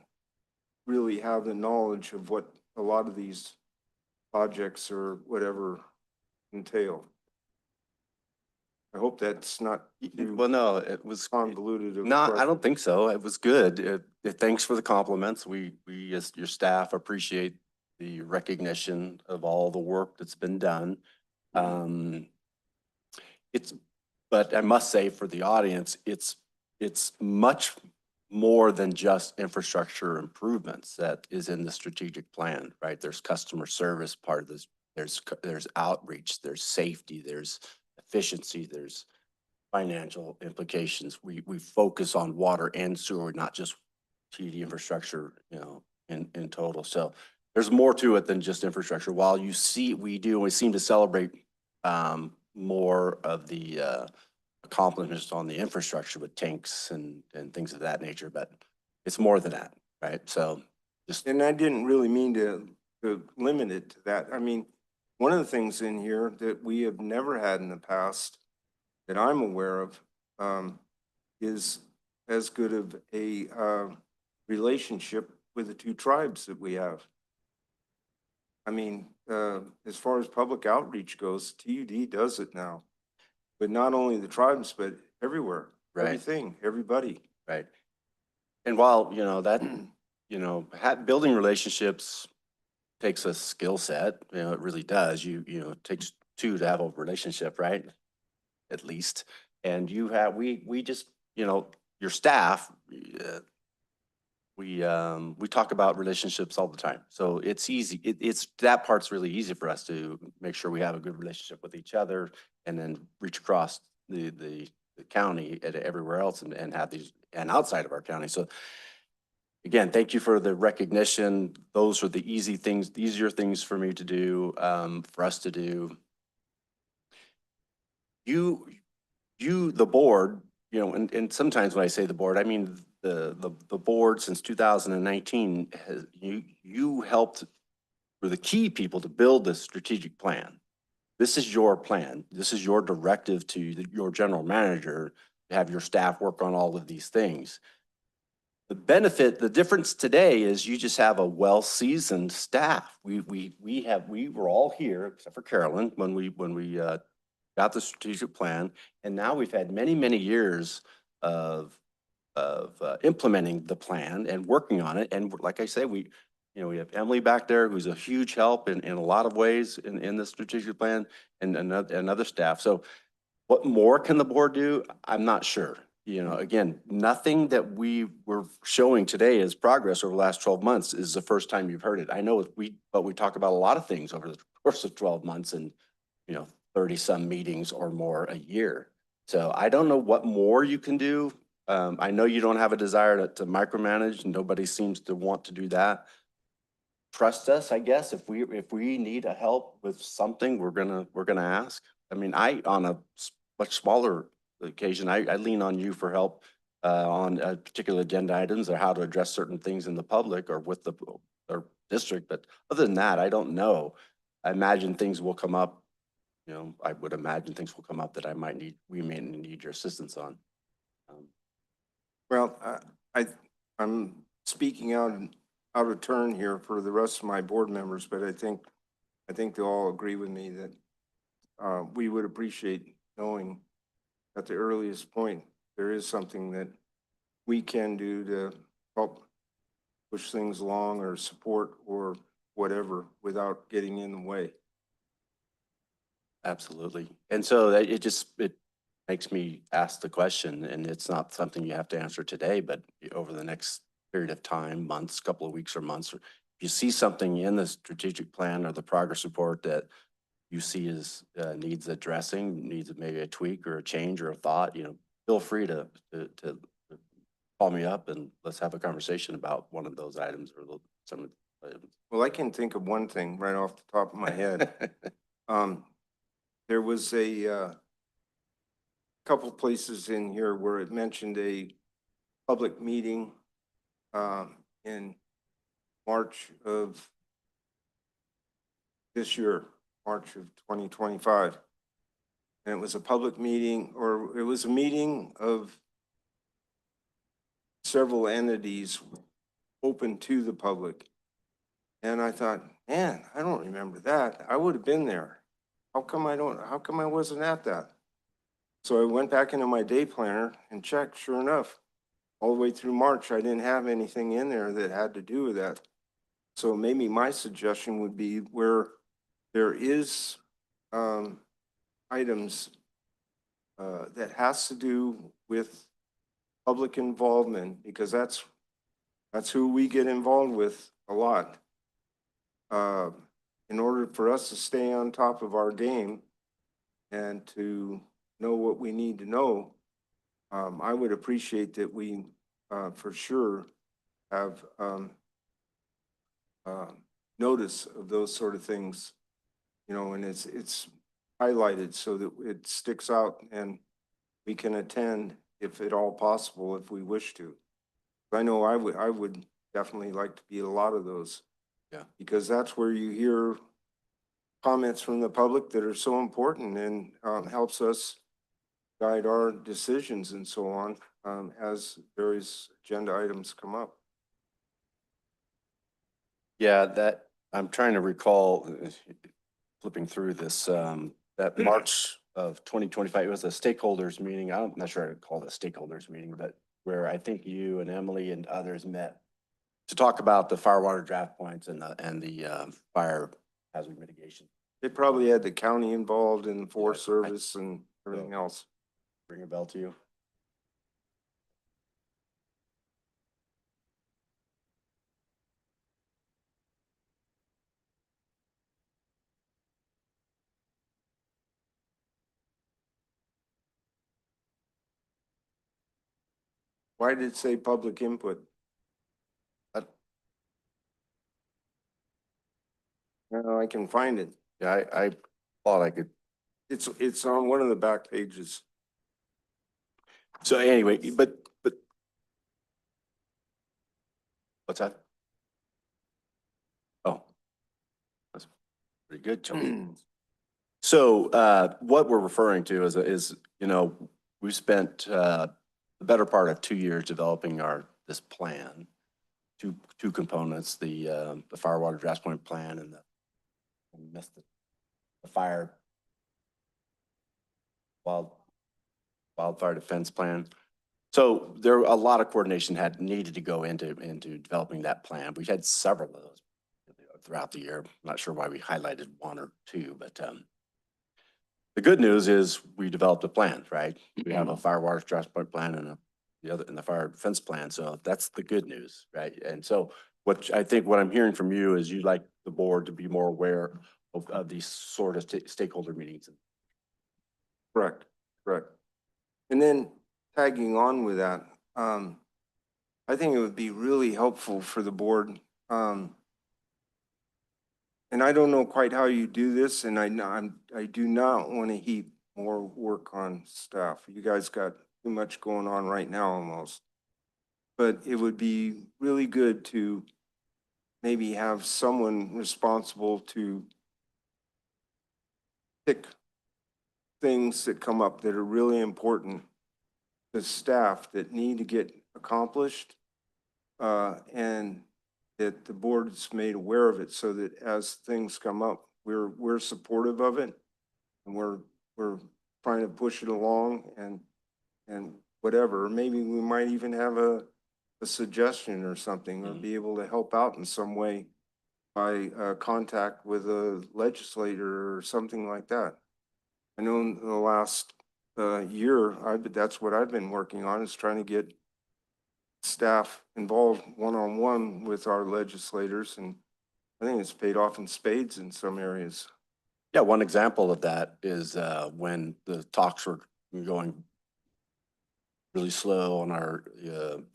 really have the knowledge of what a lot of these projects or whatever entail. I hope that's not too Well, no, it was convoluted. of No, I question. don't think so. It was good. Thanks for the compliments. We, as your staff, appreciate the recognition of all the work that's been done. But I must say for the audience, it's much more than just infrastructure improvements that is in the strategic plan, right? There's customer service part of this. There's outreach, there's safety, there's efficiency, there's financial implications. We focus on water and sewer, not just TD infrastructure, in total. So there's more to it than just infrastructure. While we seem to celebrate more of the accomplishments on the infrastructure with tanks and things of that nature, but it's more than that, right? So just. And I didn't really mean to limit it to that. I mean, one of the things in here that we have never had in the past that I'm aware of is as good of a relationship with the two tribes that we have. I mean, as far as public outreach goes, TUD does it now, but not only the tribes, but everywhere, Right. everything, everybody. Right. And while, building relationships takes a skill set, it really does. It takes two to have a relationship, right? At least. And we just, your staff, we talk about relationships all the time. So it's easy. That part's really easy for us to make sure we have a good relationship with each other and then reach across the county and everywhere else and have these, and outside of our county. So again, thank you for the recognition. Those are the easier things for me to do, for us to do. The board, and sometimes when I say the board, I mean the board since 2019 you helped, were the key people to build this strategic plan. This is your plan. This is your directive to your general manager to have your staff work on all of these things. The difference today is you just have a well-seasoned staff. We were all here except for Carolyn when we got the strategic plan, and now we've had many, many years of implementing the plan and working on it. And like I say, we have Emily back there who's a huge help in a lot of ways in the strategic plan and other staff. So what more can the board do? I'm not sure. Again, nothing that we were showing today as progress over the last 12 months is the first time you've heard it. I know but we talk about a lot of things over the course of 12 months and, 30 some meetings or more a year. So I don't know what more you can do. I know you don't have a desire to micromanage, and nobody seems to want to do that. Trust us, I guess. If we need a help with something, we're gonna ask. I mean, on a much smaller occasion, I lean on you for help on particular agenda items or how to address certain things in the public or with our district. But other than that, I don't know. I imagine things will come up. I would imagine things will come up that we may need your assistance on. Well, I'm speaking out of turn here for the rest of my board members, but I think they'll all agree with me that we would appreciate knowing at the earliest point there is something that we can do to help push things along or support or whatever without getting in the way. Absolutely. And so that it makes me ask the question, and it's not something you have to answer today, but over the next period of time, months, couple of weeks or months, if you see something in the strategic plan or the progress report that you see as needs addressing, needs maybe a tweak or a change or a thought, feel free to call me up and let's have a conversation about one of those items or some of the items. Well, I can think of one thing right off the top of my head. There was a couple places in here where it mentioned a public meeting in March of this year, March of 2025. And it was a public meeting, or it was a meeting of several entities open to the public. And I thought, man, I don't remember that. I would have been there. How come I wasn't at that? So I went back into my day planner and checked, sure enough, all the way through March, I didn't have anything in there that had to do with that. So maybe my suggestion would be where there is items that has to do with public involvement, because that's who we get involved with a lot. In order for us to stay on top of our game and to know what we need to know, I would appreciate that we for sure have notice of those sort of things, and it's highlighted so that it sticks out and we can attend if at all possible, if we wish to. I know I would definitely like to be at a lot of those. Yeah. Because that's where you hear comments from the public that are so important and helps us guide our decisions and so on as various agenda items come up. Yeah, that, I'm trying to recall, flipping through this, that March of 2025, it was a stakeholders meeting. I'm not sure I'd call it a stakeholders meeting, but where I think you and Emily and others met to talk about the fire water draft points and the fire hazard mitigation. They probably had the county involved in the Forest Yeah, Service and everything else. Ring a bell to you? Why did it say public input? No, I can find it. Yeah, I thought I could. It's on one of the back pages. So anyway, but what's that? Oh, that's pretty good, Chelsea. So what we're referring to is we've spent the better part of 2 years developing this plan, two components, the fire water draft point plan and the fire wildfire defense plan. So there a lot of coordination had needed to go into developing that plan. We've had several of those throughout the year. I'm not sure why we highlighted one or two, but the good news is we developed a plan, right? We have a fire water draft point plan and the fire defense plan. So that's the good news, right? And so what I'm hearing from you is you'd like the board to be more aware of these sort of stakeholder meetings. Correct. And then tagging on with that, I think it would be really helpful for the board. And I don't know quite how you do this, and I do not want to heap more work on staff. You guys got too much going on right now almost. But it would be really good to maybe have someone responsible to pick things that come up that are really important to staff that need to get accomplished, and that the board's made aware of it so that as things come up, we're supportive of it and we're trying to push it along and whatever. Maybe we might even have a suggestion or something, or be able to help out in some way by contact with a legislator or something like that. I know in the last year, that's what I've been working on, is trying to get staff involved one-on-one with our legislators, and I think it's paid off in spades in some areas. Yeah, one example of that is when the talks were going really slow on our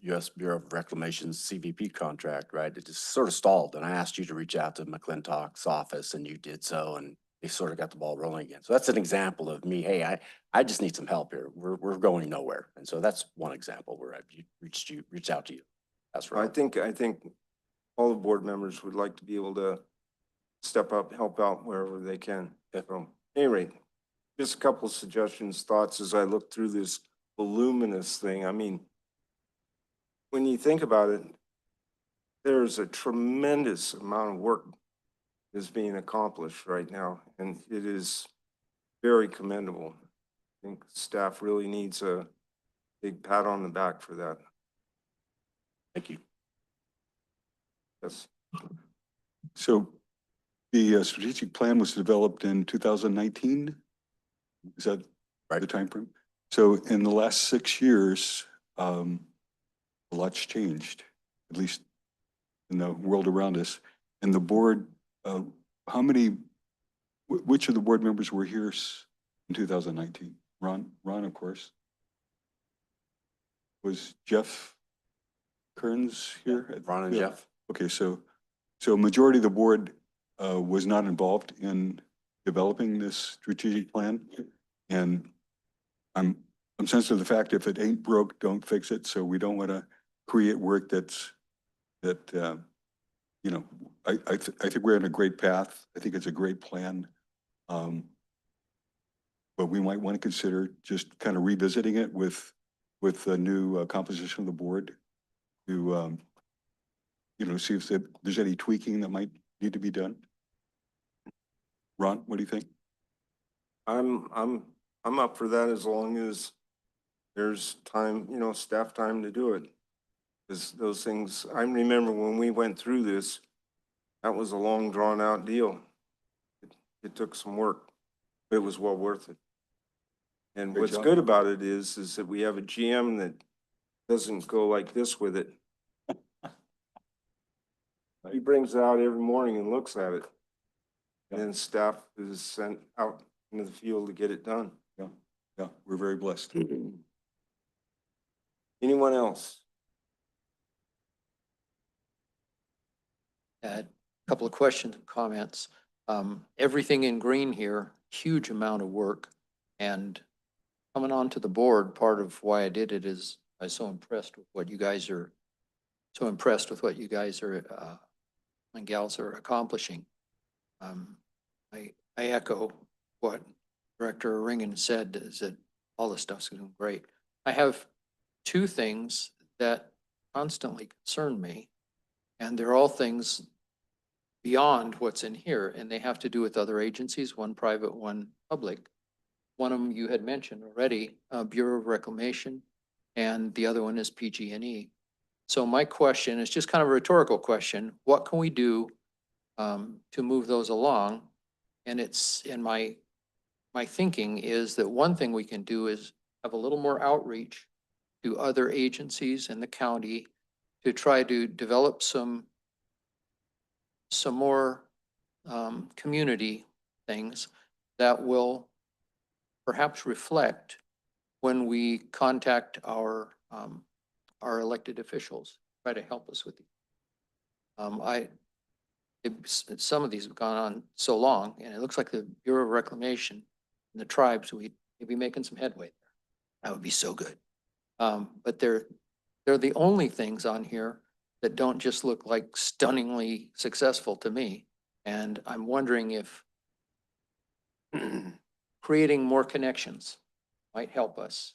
U.S. Bureau of Reclamation's CVP contract, right? It just sort of stalled, and I asked you to reach out to McClintock's office, and you did so, and they sort of got the ball rolling again. So that's an example of me, hey, I just need some help here. We're going nowhere. And so that's one example where I've reached out to you. That's right. I think all the board members would like to be able to step up, help out wherever they can. So, at any rate, just a couple of suggestions, thoughts as I look through this voluminous thing. I mean, when you think about it, there's a tremendous amount of work is being accomplished right now, and it is very commendable. I think staff really needs a big pat on the back for that. Thank you. Yes. So the strategic plan was developed in 2019? Is that Right. the timeframe? So in the last 6 years, a lot's changed, at least in the world around us. And the board, which of the board members were here in 2019? Ron, of course. Was Jeff Kearns here? Ron and Yeah. Jeff. Okay, so majority of the board was not involved in developing this strategic plan. And I'm sensitive to the fact if it ain't broke, don't fix it. So we don't want to create work that you know, I think we're on a great path. I think it's a great plan. But we might want to consider just kind of revisiting it with the new composition of the board to, you know, see if there's any tweaking that might need to be done. Ron, what do you think? I'm up for that as long as there's time, you know, staff time to do it. Because those things, I remember when we went through this, that was a long drawn out deal. It took some work, but it was well worth it. And Great what's job. good about it is that we have a GM that doesn't go like this with it. He brings it out every morning and looks at it. And then staff is sent out into the field to get it done. Yeah, we're very blessed. Anyone else? A couple of questions and comments. Everything in green here, huge amount of work. And coming onto the board, part of why I did it is I was so impressed with what you guys are, and gals are accomplishing. I echo what Director Ringen said, is that all this stuff's doing great. I have two things that constantly concern me, and they're all things beyond what's in here, and they have to do with other agencies, one private, one public. One of them you had mentioned already, Bureau of Reclamation, and the other one is PG&E. So my question is just kind of a rhetorical question. What can we do to move those along? And it's in my thinking is that one thing we can do is have a little more outreach to other agencies in the county to try to develop some more community things that will perhaps reflect when we contact our elected officials, try to help us with some of these have gone on so long, and it looks like the Bureau of Reclamation and the tribes, we may be making some headway there. That would be so good. But they're the only things on here that don't just look like stunningly successful to me. And I'm wondering if creating more connections might help us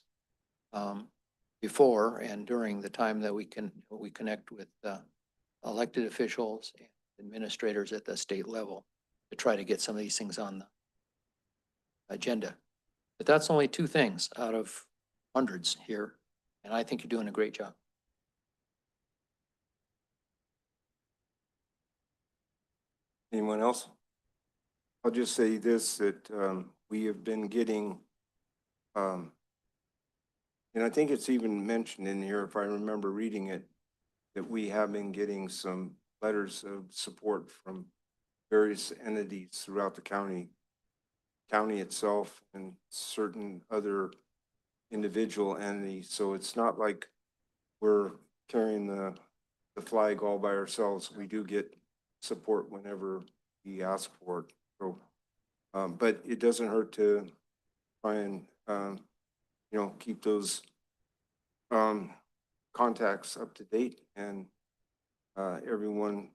before and during the time that we connect with elected officials and administrators at the state level to try to get some of these things on the agenda. But that's only two things out of hundreds here. And I think you're doing a great job. Anyone else? I'll just say this, that we have been getting, and I think it's even mentioned in here, if I remember reading it, that we have been getting some letters of support from various entities throughout the county itself and certain other individual entities. So it's not like we're carrying the flag all by ourselves. We do get support whenever we ask for it. So, but it doesn't hurt to try and, keep those contacts up to date and everyone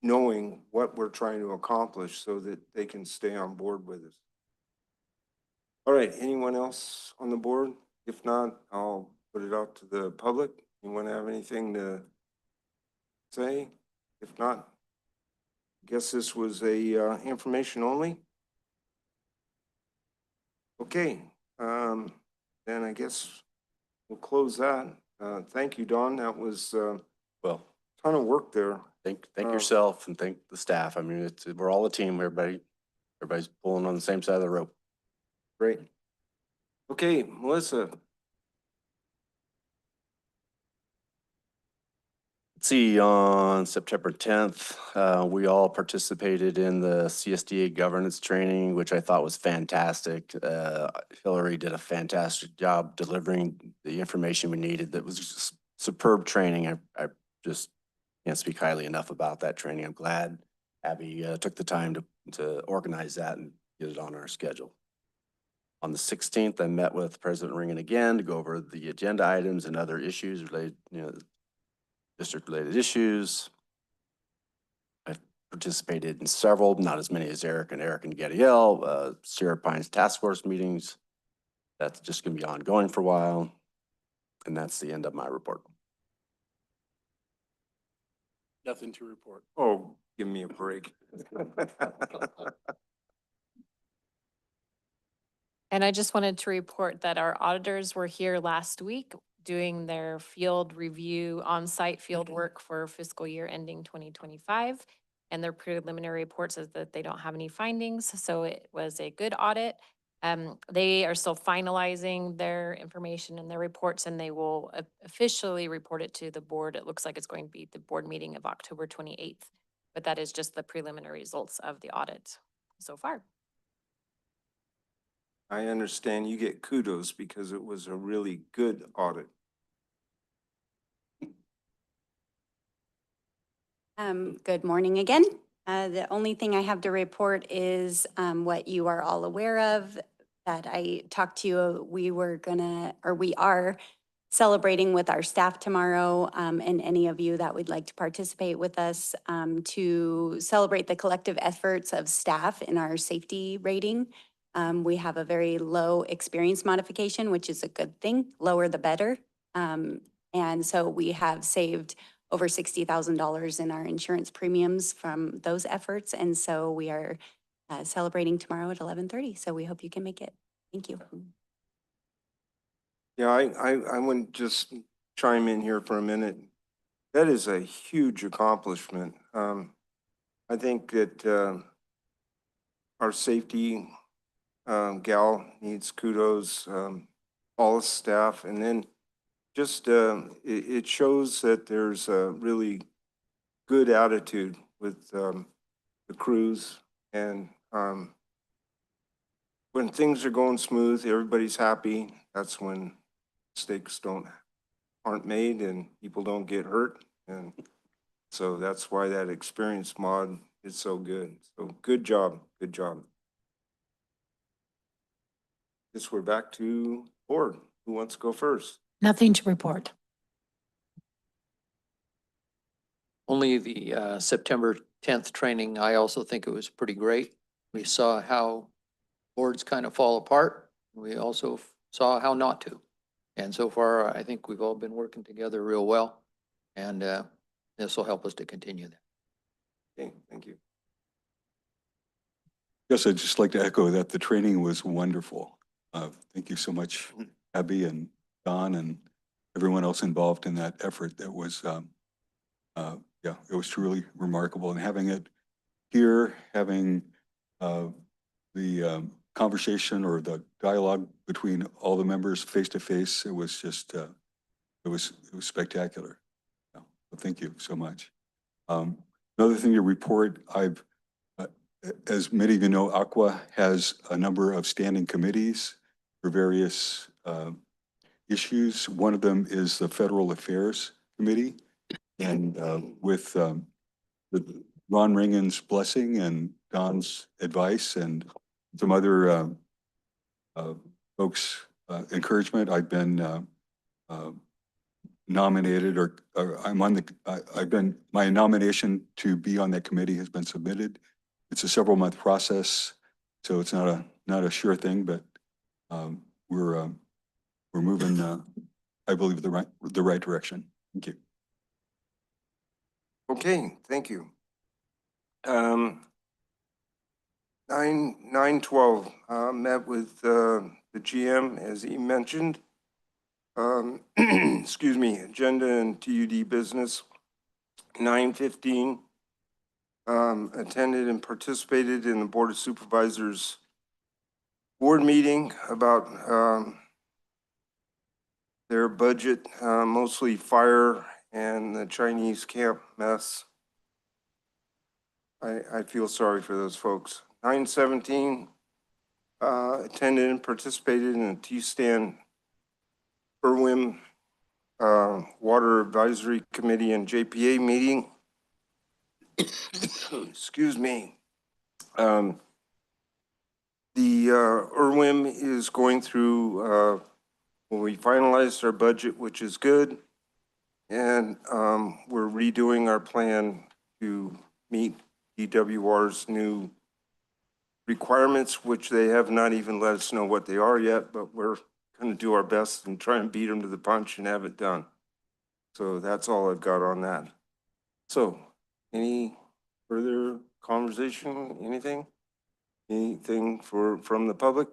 knowing what we're trying to accomplish so that they can stay on board with us. All right, anyone else on the board? If not, I'll put it out to the public. Anyone have anything to say? If not, I guess this was a information only. Okay, then I guess we'll close that. Thank you, Don. That was Well, ton of work there. thank yourself and thank the staff. I mean, we're all a team. Everybody's pulling on the same side of the rope. Great. Okay, Melissa. Let's see, on September 10th, we all participated in the CSDA governance training, which I thought was fantastic. Hillary did a fantastic job delivering the information we needed. That was just superb training. I just can't speak highly enough about that training. I'm glad Abby took the time to organize that and get it on our schedule. On the 16th, I met with President Ringen again to go over the agenda items and other issues related, district-related issues. I participated in several, not as many as Eric and Gadiel, Sierra Pines Task Force meetings. That's just going to be ongoing for a while. And that's the end of my report. Nothing to report. Oh, give me a break. And I just wanted to report that our auditors were here last week doing their field review, on-site field work for fiscal year ending 2025. And their preliminary report says that they don't have any findings, so it was a good audit. They are still finalizing their information and their reports, and they will officially report it to the board. It looks like it's going to be the board meeting of October 28th, but that is just the preliminary results of the audit so far. I understand you get kudos because it was a really good audit. Good morning again. The only thing I have to report is what you are all aware of, that I talked to you, we are celebrating with our staff tomorrow, and any of you that would like to participate with us to celebrate the collective efforts of staff in our safety rating. We have a very low experience modification, which is a good thing, lower the better. And so we have saved over $60,000 in our insurance premiums from those efforts. And so we are celebrating tomorrow at 11:30. So we hope you can make it. Thank you. Yeah, I want to just chime in here for a minute. That is a huge accomplishment. I think that our safety gal needs kudos, all the staff, and then just it shows that there's a really good attitude with the crews, and when things are going smooth, everybody's happy. That's when mistakes aren't made and people don't get hurt, and so that's why that experience mod is so good. So good job, good job. Guess we're back to board. Who wants to go first? Nothing to report. Only the September 10th training, I also think it was pretty great. We saw how boards kind of fall apart. We also saw how not to. And so far, I think we've all been working together real well. And this will help us to continue that. Okay, thank you. Yes, I'd just like to echo that the training was wonderful. Thank you so much, Abby and Don and everyone else involved in that effort. That was, yeah, it was truly remarkable. And having it here, having the conversation or the dialogue between all the members face to face, it was just, it was spectacular. So thank you so much. Another thing to report, as many of you know, Aqua has a number of standing committees for various issues. One of them is the Federal Affairs Committee. And with Ron Ringen's blessing and Don's advice and some other folks' encouragement, I've been nominated, or I'm on the, my nomination to be on that committee has been submitted. It's a several-month process, so it's not a sure thing, but we're moving, I believe, the right direction. Thank you. Okay, thank you. 9/12, met with the GM, as he mentioned. Excuse me, agenda and TUD business. 9:15, attended and participated in the Board of Supervisors board meeting about their budget, mostly fire and the Chinese camp mess. I feel sorry for those folks. 9/17, attended and participated in a T-Stan Irwin Water Advisory Committee and JPA meeting. Excuse me. The Irwin is going through, when we finalized our budget, which is good. And we're redoing our plan to meet DWR's new requirements, which they have not even let us know what they are yet, but we're going to do our best and try and beat them to the punch and have it done. So that's all I've got on that. So any further conversation, anything from the public?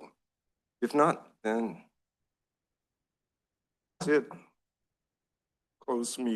If not, then that's it. Close the meeting.